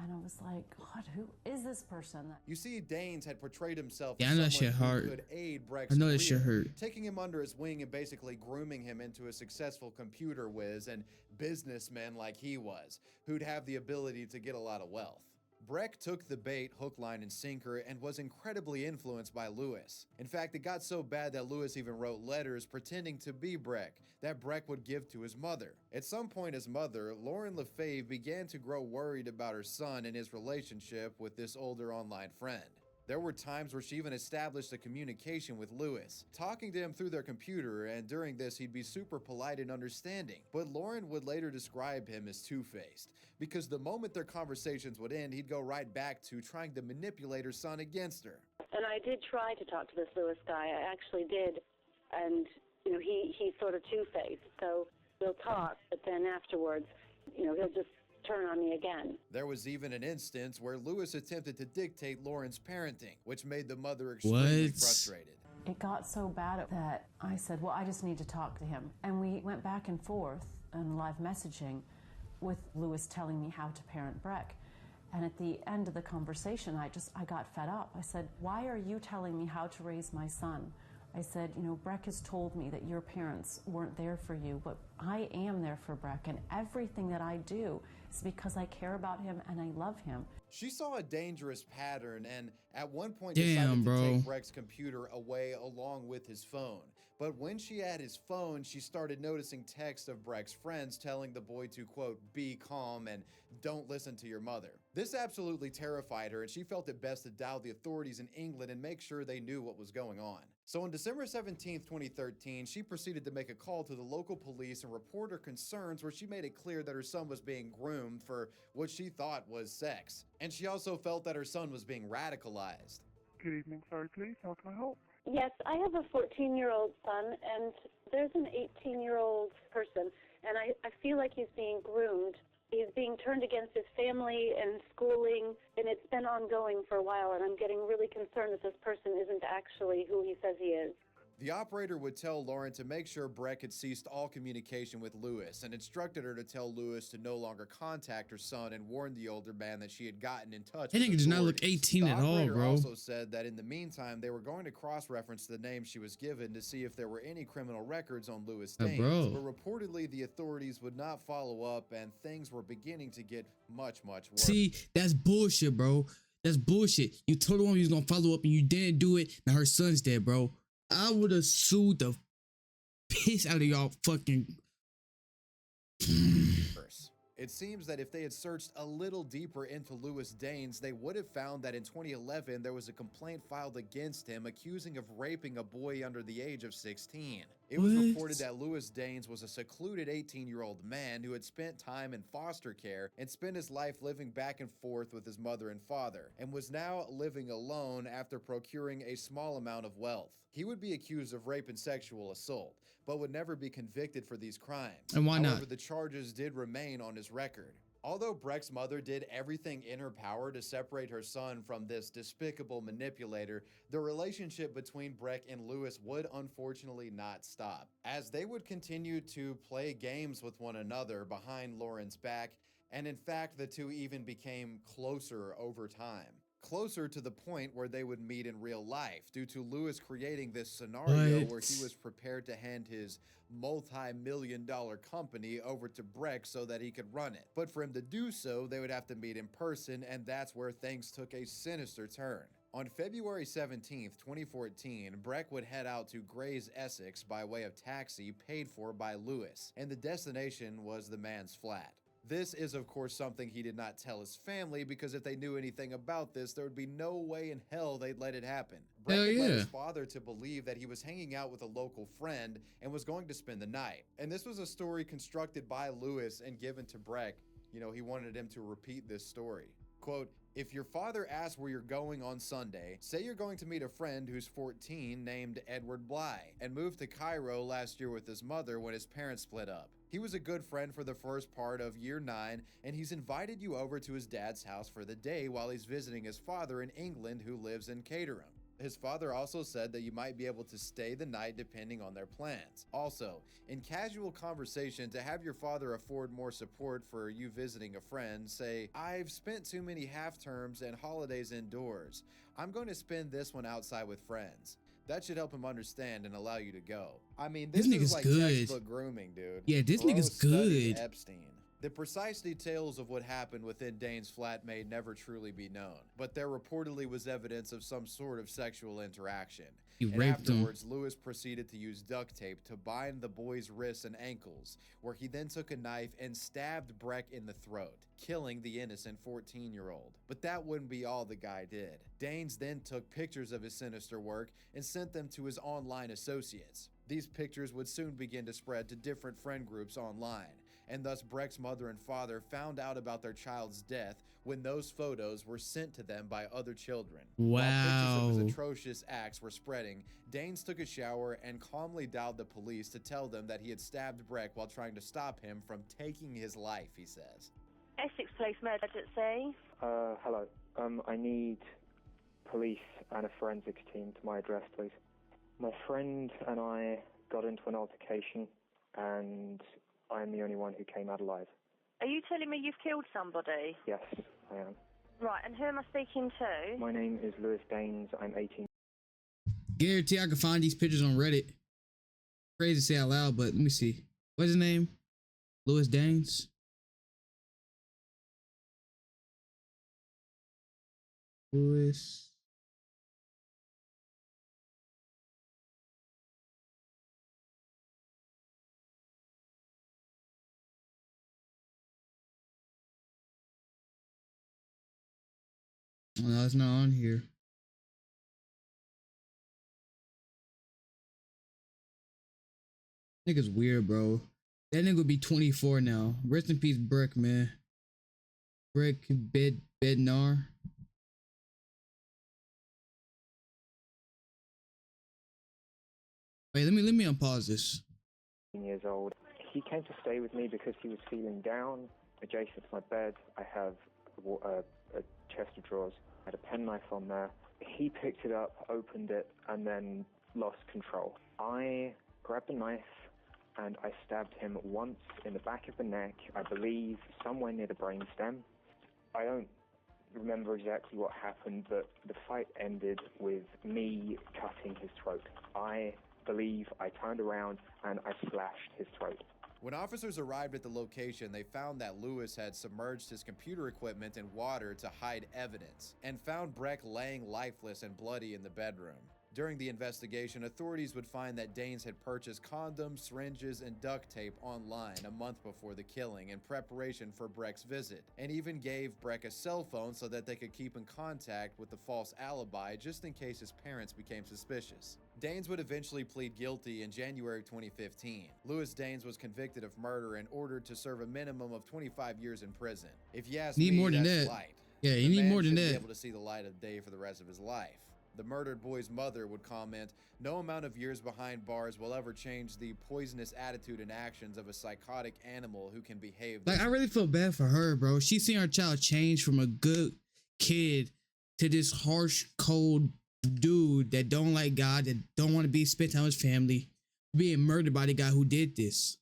and I was like, God, who is this person? You see, Danes had portrayed himself as someone who could aid Breck's career, taking him under his wing and basically grooming him into a successful computer whiz and businessman like he was, who'd have the ability to get a lot of wealth. Breck took the bait hook, line, and sinker and was incredibly influenced by Lewis. In fact, it got so bad that Lewis even wrote letters pretending to be Breck that Breck would give to his mother. At some point, his mother, Lauren Lefebvre, began to grow worried about her son and his relationship with this older online friend. There were times where she even established a communication with Lewis, talking to him through their computer, and during this he'd be super polite and understanding. But Lauren would later describe him as two-faced, because the moment their conversations would end, he'd go right back to trying to manipulate her son against her. And I did try to talk to this Lewis guy, I actually did, and you know, he's sort of two-faced, so we'll talk, but then afterwards, you know, he'll just turn on me again. There was even an instance where Lewis attempted to dictate Lauren's parenting, which made the mother extremely frustrated. It got so bad that I said, well, I just need to talk to him. And we went back and forth on live messaging with Lewis telling me how to parent Breck. And at the end of the conversation, I got fed up. I said, why are you telling me how to raise my son? I said, you know, Breck has told me that your parents weren't there for you, but I am there for Breck, and everything that I do is because I care about him and I love him. She saw a dangerous pattern and at one point decided to take Breck's computer away along with his phone. But when she had his phone, she started noticing texts of Breck's friends telling the boy to, quote, be calm and don't listen to your mother. This absolutely terrified her, and she felt it best to dial the authorities in England and make sure they knew what was going on. So on December 17th, 2013, she proceeded to make a call to the local police and report her concerns, where she made it clear that her son was being groomed for what she thought was sex. And she also felt that her son was being radicalized. Good evening, sorry please, how can I help? Yes, I have a 14-year-old son, and there's an 18-year-old person, and I feel like he's being groomed. He's being turned against his family and schooling, and it's been ongoing for a while, and I'm getting really concerned that this person isn't actually who he says he is. The operator would tell Lauren to make sure Breck had ceased all communication with Lewis and instructed her to tell Lewis to no longer contact her son and warn the older man that she had gotten in touch with That nigga does not look 18 at all, bro. The operator also said that in the meantime, they were going to cross-reference the name she was given to see if there were any criminal records on Lewis Daines, but reportedly the authorities would not follow up and things were beginning to get much, much worse. See, that's bullshit, bro. That's bullshit. You told her you was gonna follow up and you didn't do it. Now her son's dead, bro. I would have sued the piss out of y'all fucking. It seems that if they had searched a little deeper into Lewis Daines, they would have found that in 2011 there was a complaint filed against him accusing of raping a boy under the age of 16. It was reported that Lewis Daines was a secluded 18-year-old man who had spent time in foster care and spent his life living back and forth with his mother and father, and was now living alone after procuring a small amount of wealth. He would be accused of rape and sexual assault, but would never be convicted for these crimes. And why not? However, the charges did remain on his record. Although Breck's mother did everything in her power to separate her son from this despicable manipulator, the relationship between Breck and Lewis would unfortunately not stop, as they would continue to play games with one another behind Lauren's back, and in fact the two even became closer over time. Closer to the point where they would meet in real life, due to Lewis creating this scenario where he was prepared to hand his multi-million-dollar company over to Breck so that he could run it. But for him to do so, they would have to meet in person, and that's where things took a sinister turn. On February 17th, 2014, Breck would head out to Grays, Essex by way of taxi paid for by Lewis, and the destination was the man's flat. This is, of course, something he did not tell his family, because if they knew anything about this, there would be no way in hell they'd let it happen. Breck had led his father to believe that he was hanging out with a local friend and was going to spend the night. And this was a story constructed by Lewis and given to Breck. You know, he wanted him to repeat this story. Quote, if your father asks where you're going on Sunday, say you're going to meet a friend who's 14 named Edward Bly and moved to Cairo last year with his mother when his parents split up. He was a good friend for the first part of year 9, and he's invited you over to his dad's house for the day while he's visiting his father in England, who lives in Caterham. His father also said that you might be able to stay the night depending on their plans. Also, in casual conversation, to have your father afford more support for you visiting a friend, say, I've spent too many half terms and holidays indoors. I'm going to spend this one outside with friends. That should help him understand and allow you to go. I mean, this is like textbook grooming, dude. Yeah, this nigga's good. Epstein. The precise details of what happened within Dane's flat may never truly be known, but there reportedly was evidence of some sort of sexual interaction. And afterwards, Lewis proceeded to use duct tape to bind the boy's wrists and ankles, where he then took a knife and stabbed Breck in the throat, killing the innocent 14-year-old. But that wouldn't be all the guy did. Danes then took pictures of his sinister work and sent them to his online associates. These pictures would soon begin to spread to different friend groups online, and thus Breck's mother and father found out about their child's death when those photos were sent to them by other children. Wow. While pictures of his atrocious acts were spreading, Danes took a shower and calmly dialed the police to tell them that he had stabbed Breck while trying to stop him from taking his life, he says. Essex Police Emergency. Hello. I need police and a forensics team to my address, please. My friend and I got into an altercation, and I'm the only one who came out alive. Are you telling me you've killed somebody? Yes, I am. Right, and who am I speaking to? My name is Lewis Danes. I'm 18. Guarantee I can find these pictures on Reddit. Crazy to say out loud, but let me see. What's his name? Lewis Danes. Lewis. Oh, no, it's not on here. Nigga's weird, bro. That nigga would be 24 now. Rest in peace, Breck, man. Breck Bednar. Wait, let me unpause this. Years old. He came to stay with me because he was feeling down. Adjacent to my bed, I have a chest of drawers. I had a penknife on there. He picked it up, opened it, and then lost control. I grabbed the knife and I stabbed him once in the back of the neck, I believe somewhere near the brainstem. I don't remember exactly what happened, but the fight ended with me cutting his throat. I believe I turned around and I slashed his throat. When officers arrived at the location, they found that Lewis had submerged his computer equipment in water to hide evidence, and found Breck laying lifeless and bloody in the bedroom. During the investigation, authorities would find that Danes had purchased condoms, syringes, and duct tape online a month before the killing in preparation for Breck's visit, and even gave Breck a cell phone so that they could keep in contact with the false alibi just in case his parents became suspicious. Danes would eventually plead guilty in January 2015. Lewis Danes was convicted of murder and ordered to serve a minimum of 25 years in prison. If you ask me, more than that's that. light. Yeah, you The need man more than shouldn't that. be able to see the light of day for the rest of his life. The murdered boy's mother would comment, "No amount of years behind bars will ever change the poisonous attitude and actions of a psychotic animal who can behave." Like, I really feel bad for her, bro. She's seen her child change from a good kid to this harsh, cold dude that don't like God, that don't want to be spent on his family, being murdered by the guy who did this.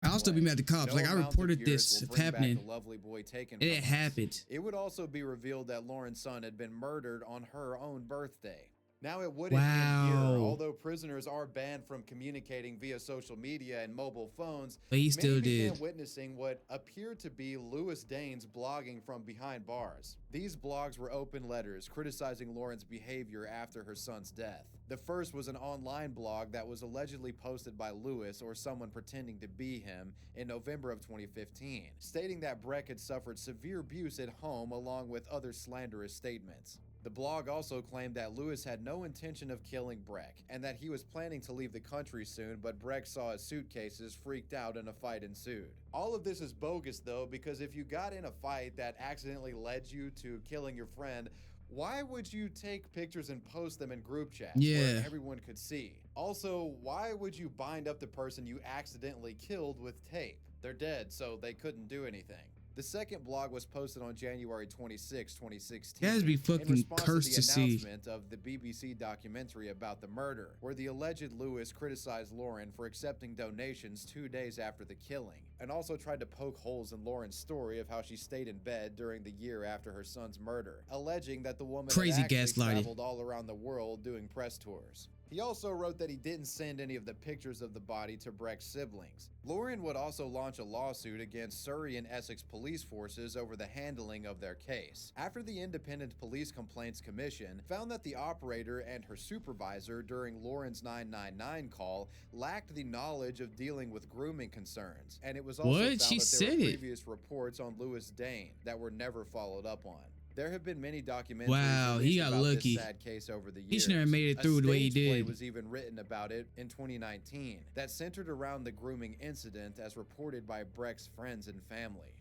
I'll still be mad at the cops. No Like, I amount of reported years this will bring back happening. the lovely boy taken It from us. happened. It would also be revealed that Lauren's son had been murdered on her own birthday. Now it wouldn't end here. Wow. Although prisoners are banned from communicating via social media and mobile phones, But he many still began did. witnessing what appeared to be Lewis Danes blogging from behind bars. These blogs were open letters criticizing Lauren's behavior after her son's death. The first was an online blog that was allegedly posted by Lewis or someone pretending to be him in November of 2015, stating that Breck had suffered severe abuse at home along with other slanderous statements. The blog also claimed that Lewis had no intention of killing Breck and that he was planning to leave the country soon, but Breck saw his suitcases, freaked out, and a fight ensued. All of this is bogus though, because if you got in a fight that accidentally led you to killing your friend, why would you take pictures and post them in group chats where Yeah. everyone could see? Also, why would you bind up the person you accidentally killed with tape? They're dead, so they couldn't do anything. The second blog was posted on January 26, 2016. That would be in fucking response cursed to to the see. announcement of the BBC documentary about the murder, where the alleged Lewis criticized Lauren for accepting donations 2 days after the killing, and also tried to poke holes in Lauren's story of how she stayed in bed during the year after her son's murder, alleging that the woman Crazy had actually gaslighting. traveled all around the world doing press tours. He also wrote that he didn't send any of the pictures of the body to Breck's siblings. Lauren would also launch a lawsuit against Surrey and Essex police forces over the handling of their case. After the Independent Police Complaints Commission found that the operator and her supervisor during Lauren's 999 call lacked the knowledge of dealing with grooming concerns, and it was also found that there were previous reports on Lewis Dane that were never followed up on. There have been many documentaries released about this sad case over the years. He should never made it through the way he did. A stage play was even written about it in 2019 that centered around the grooming incident as reported by Breck's friends and family.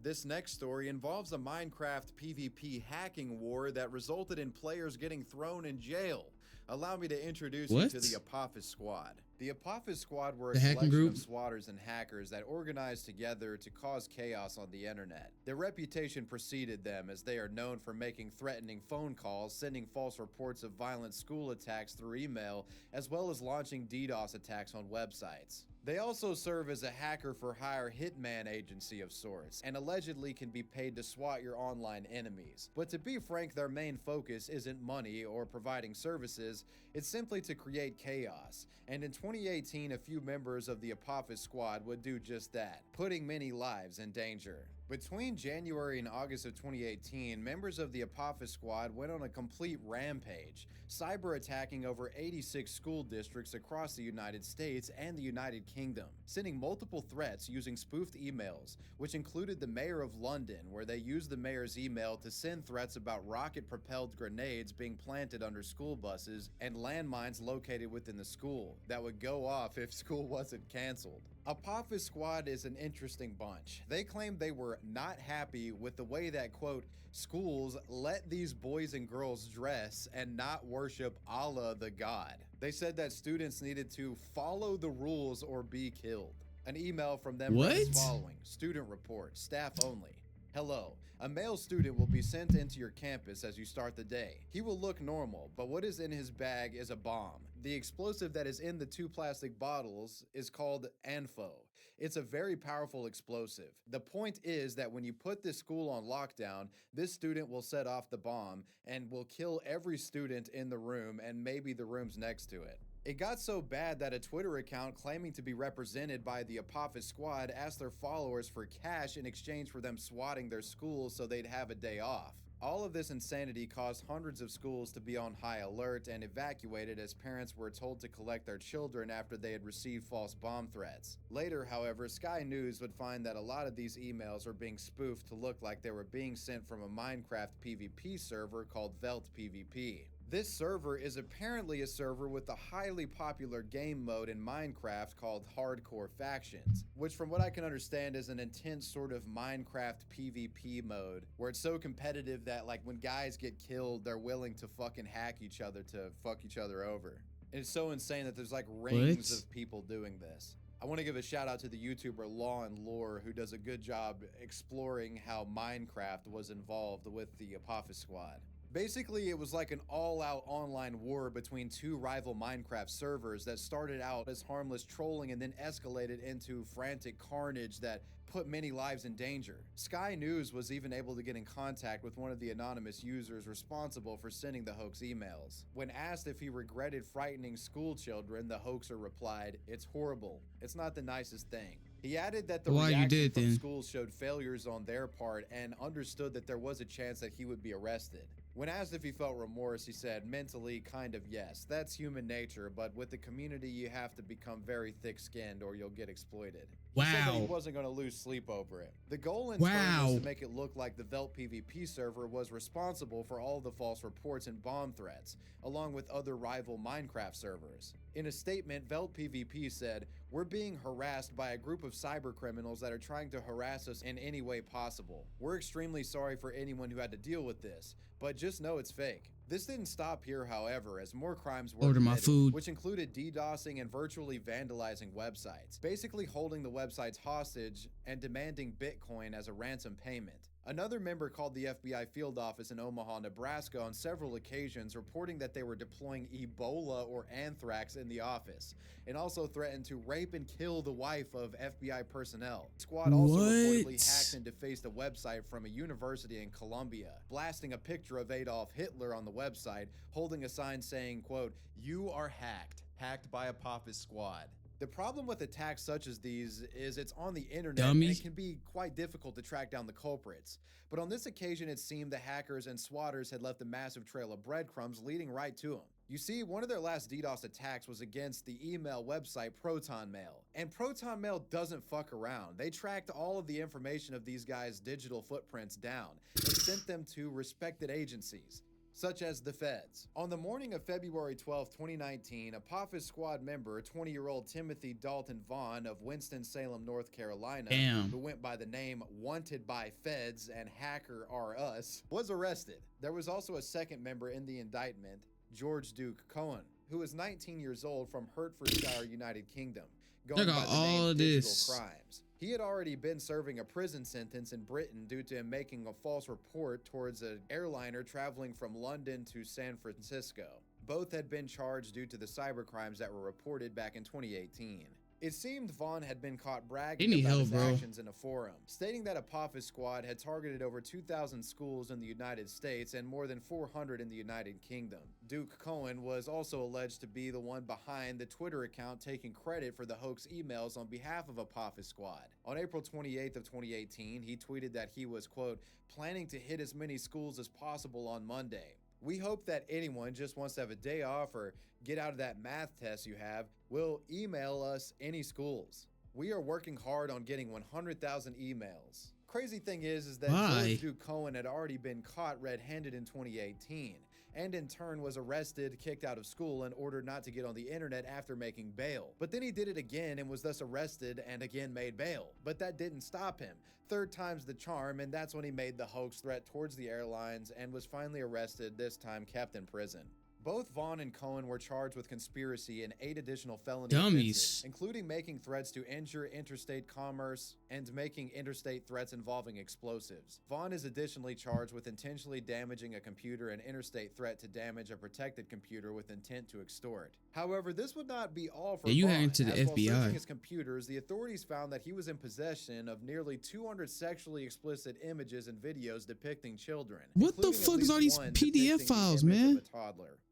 This next story involves a Minecraft PvP hacking war that resulted in players getting thrown in jail. Allow me to introduce you to the Apophis Squad. The Apophis Squad were a collection of swatters and hackers that organized together to cause chaos on the internet. Their reputation preceded them as they are known for making threatening phone calls, sending false reports of violent school attacks through email, as well as launching DDoS attacks on websites. They also serve as a hacker-for-hire hitman agency of sorts, and allegedly can be paid to swat your online enemies. But to be frank, their main focus isn't money or providing services, it's simply to create chaos. And in 2018, a few members of the Apophis Squad would do just that, putting many lives in danger. Between January and August of 2018, members of the Apophis Squad went on a complete rampage, cyber attacking over 86 school districts across the United States and the United Kingdom, sending multiple threats using spoofed emails, which included the mayor of London, where they used the mayor's email to send threats about rocket-propelled grenades being planted under school buses and landmines located within the school that would go off if school wasn't canceled. Apophis Squad is an interesting bunch. They claimed they were not happy with the way that, quote, schools let these boys and girls dress and not worship Allah the God. They said that students needed to follow the rules or be killed. An email from them read as following: student report, staff only. Hello. A male student will be sent into your campus as you start the day. He will look normal, but what is in his bag is a bomb. The explosive that is in the 2 plastic bottles is called ANFO. It's a very powerful explosive. The point is that when you put this school on lockdown, this student will set off the bomb and will kill every student in the room and maybe the rooms next to it. It got so bad that a Twitter account claiming to be represented by the Apophis Squad asked their followers for cash in exchange for them swatting their schools so they'd have a day off. All of this insanity caused hundreds of schools to be on high alert and evacuated as parents were told to collect their children after they had received false bomb threats. Later, however, Sky News would find that a lot of these emails were being spoofed to look like they were being sent from a Minecraft PvP server called Velt PvP. This server is apparently a server with a highly popular game mode in Minecraft called Hardcore Factions, which from what I can understand is an intense sort of Minecraft PvP mode, where it's so competitive that like when guys get killed, they're willing to fucking hack each other to fuck each other over. And it's so insane that there's like rings of people doing this. I want to give a shout out to the YouTuber Law and Lore, who does a good job exploring how Minecraft was involved with the Apophis Squad. Basically, it was like an all-out online war between 2 rival Minecraft servers that started out as harmless trolling and then escalated into frantic carnage that put many lives in danger. Sky News was even able to get in contact with one of the anonymous users responsible for sending the hoax emails. When asked if he regretted frightening school children, the hoaxer replied, "It's horrible. It's not the nicest thing." He added that the reaction from schools showed failures on their part and understood that there was a chance that he would be arrested. When asked if he felt remorse, he said, "Mentally, kind of yes. That's human nature, but with the community, you have to become very thick-skinned or you'll get exploited." He said that he wasn't going to lose sleep over it. The goal in turn was to make it look like the Velt PvP server was responsible for all the false reports and bomb threats, along with other rival Minecraft servers. In a statement, Velt PvP said, "We're being harassed by a group of cyber criminals that are trying to harass us in any way possible. We're extremely sorry for anyone who had to deal with this, but just know it's fake." This didn't stop here, however, as more crimes were committed, which included DDoSing and virtually vandalizing websites, basically holding the websites hostage and demanding Bitcoin as a ransom payment. Another member called the FBI field office in Omaha, Nebraska on several occasions, reporting that they were deploying Ebola or anthrax in the office, and also threatened to rape and kill the wife of FBI personnel. The squad also reportedly hacked and defaced a website from a university in Columbia, blasting a picture of Adolf Hitler on the website, holding a sign saying, quote, "You are hacked by Apophis Squad." The problem with attacks such as these is it's on the internet and it can be quite difficult to track down the culprits. But on this occasion, it seemed the hackers and swatters had left a massive trail of breadcrumbs leading right to them. You see, one of their last DDoS attacks was against the email website Proton Mail. And Proton Mail doesn't fuck around. They tracked all of the information of these guys' digital footprints down and sent them to respected agencies, such as the feds. On the morning of February 12, 2019, Apophis Squad member, 20-year-old Timothy Dalton Vaughn of Winston-Salem, North Carolina, who went by the name Wanted by Feds and Hacker R Us, was arrested. There was also a second member in the indictment, George Duke Cohen, who was 19 years old from Hertfordshire, United Kingdom, going by the name Digital Crimes. He had already been serving a prison sentence in Britain due to him making a false report towards an airliner traveling from London to San Francisco. Both had been charged due to the cybercrimes that were reported back in 2018. It seemed Vaughn had been caught bragging about his actions in a forum, stating that Apophis Squad had targeted over 2,000 schools in the United States and more than 400 in the United Kingdom. Duke Cohen was also alleged to be the one behind the Twitter account taking credit for the hoax emails on behalf of Apophis Squad. On April 28th of 2018, he tweeted that he was, quote, planning to hit as many schools as possible on Monday. We hope that anyone just wants to have a day off or get out of that math test you have will email us any schools. We are working hard on getting 100,000 emails. Crazy thing is that George Duke Cohen had already been caught red-handed in 2018 and in turn was arrested, kicked out of school, and ordered not to get on the internet after making bail. But then he did it again and was thus arrested and again made bail. But that didn't stop him. Third time's the charm, and that's when he made the hoax threat towards the airlines and was finally arrested, this time kept in prison. Both Vaughn and Cohen were charged with conspiracy and 8 additional felony offenses, including making threats to injure interstate commerce and making interstate threats involving explosives. Vaughn is additionally charged with intentionally damaging a computer and interstate threat to damage a protected computer with intent to extort. However, this would not be all for Vaughn, into the as while FBI. searching his computers, the authorities found that he was in possession of nearly 200 sexually explicit images and videos depicting children. What the fuck is all these PDF files, man?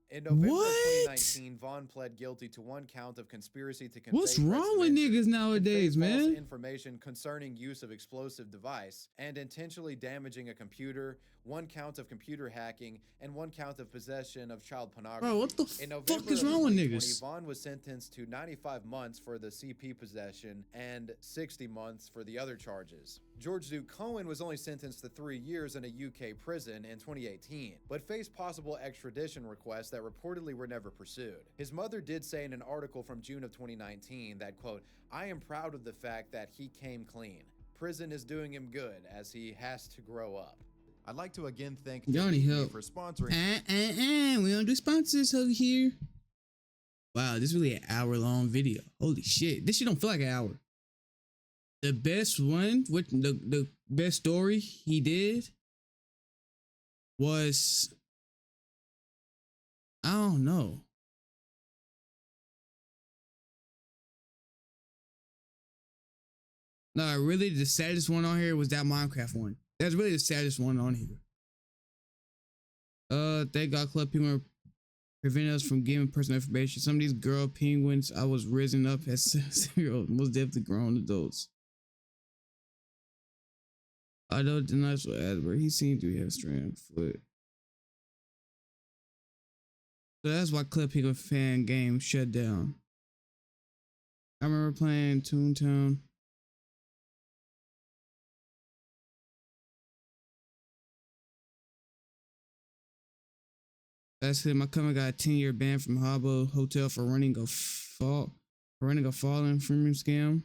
In November of 2019, Vaughn pled guilty to 1 count of conspiracy to convey What's wrong with niggas nowadays, false man? information concerning use of explosive device, and intentionally damaging a computer, 1 count of computer hacking, and 1 count of possession of child pornography. Bro, what the fuck is wrong with niggas? Vaughn was sentenced to 95 months for the CP possession and 60 months for the other charges. George Duke Cohen was only sentenced to 3 years in a UK prison in 2018, but faced possible extradition requests that reportedly were never pursued. His mother did say in an article from June of 2019 that, quote, I am proud of the fact that he came clean. Prison is doing him good as he has to grow up. I'd like to again thank Johnny help for sponsoring. We don't do sponsors over here. Wow, this is really an hour-long video. Holy shit, this shit don't feel like an hour. The best one, which the best story he did was, I don't know. No, really the saddest one on here was that Minecraft one. That's really the saddest one on here. Thank God Club Penguin prevent us from giving personal information. Some of these girl penguins I was risen up as 7-year-olds, most definitely grown adults. Although denies for Asbury, he seemed to have strand foot. So that's why Club Penguin fan game shut down. I remember playing Toontown. That's it. My company got a 10-year ban from Habbo Hotel for running a fallen premium scam.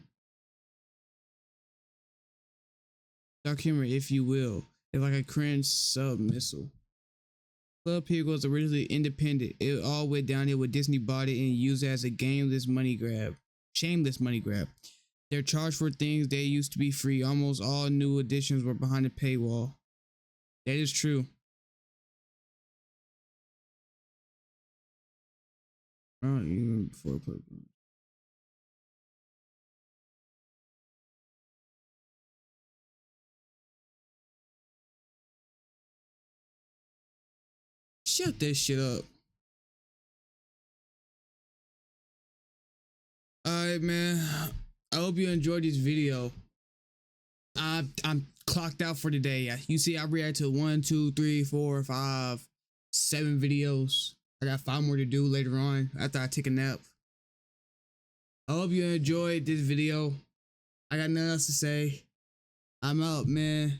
Dark humor, if you will. It's like a cringe sub missile. Club Penguin was originally independent. It all went downhill with Disney bought it and used it as a shameless money grab. They're charged for things they used to be free. Almost all new additions were behind the paywall. That is true. Oh, even before Pokemon. Shut this shit up. Alright, man. I hope you enjoyed this video. I'm clocked out for today. You see, I reacted to 1, 2, 3, 4, 5, 7 videos. I got 5 more to do later on after I take a nap. I hope you enjoyed this video. I got nothing else to say. I'm out, man.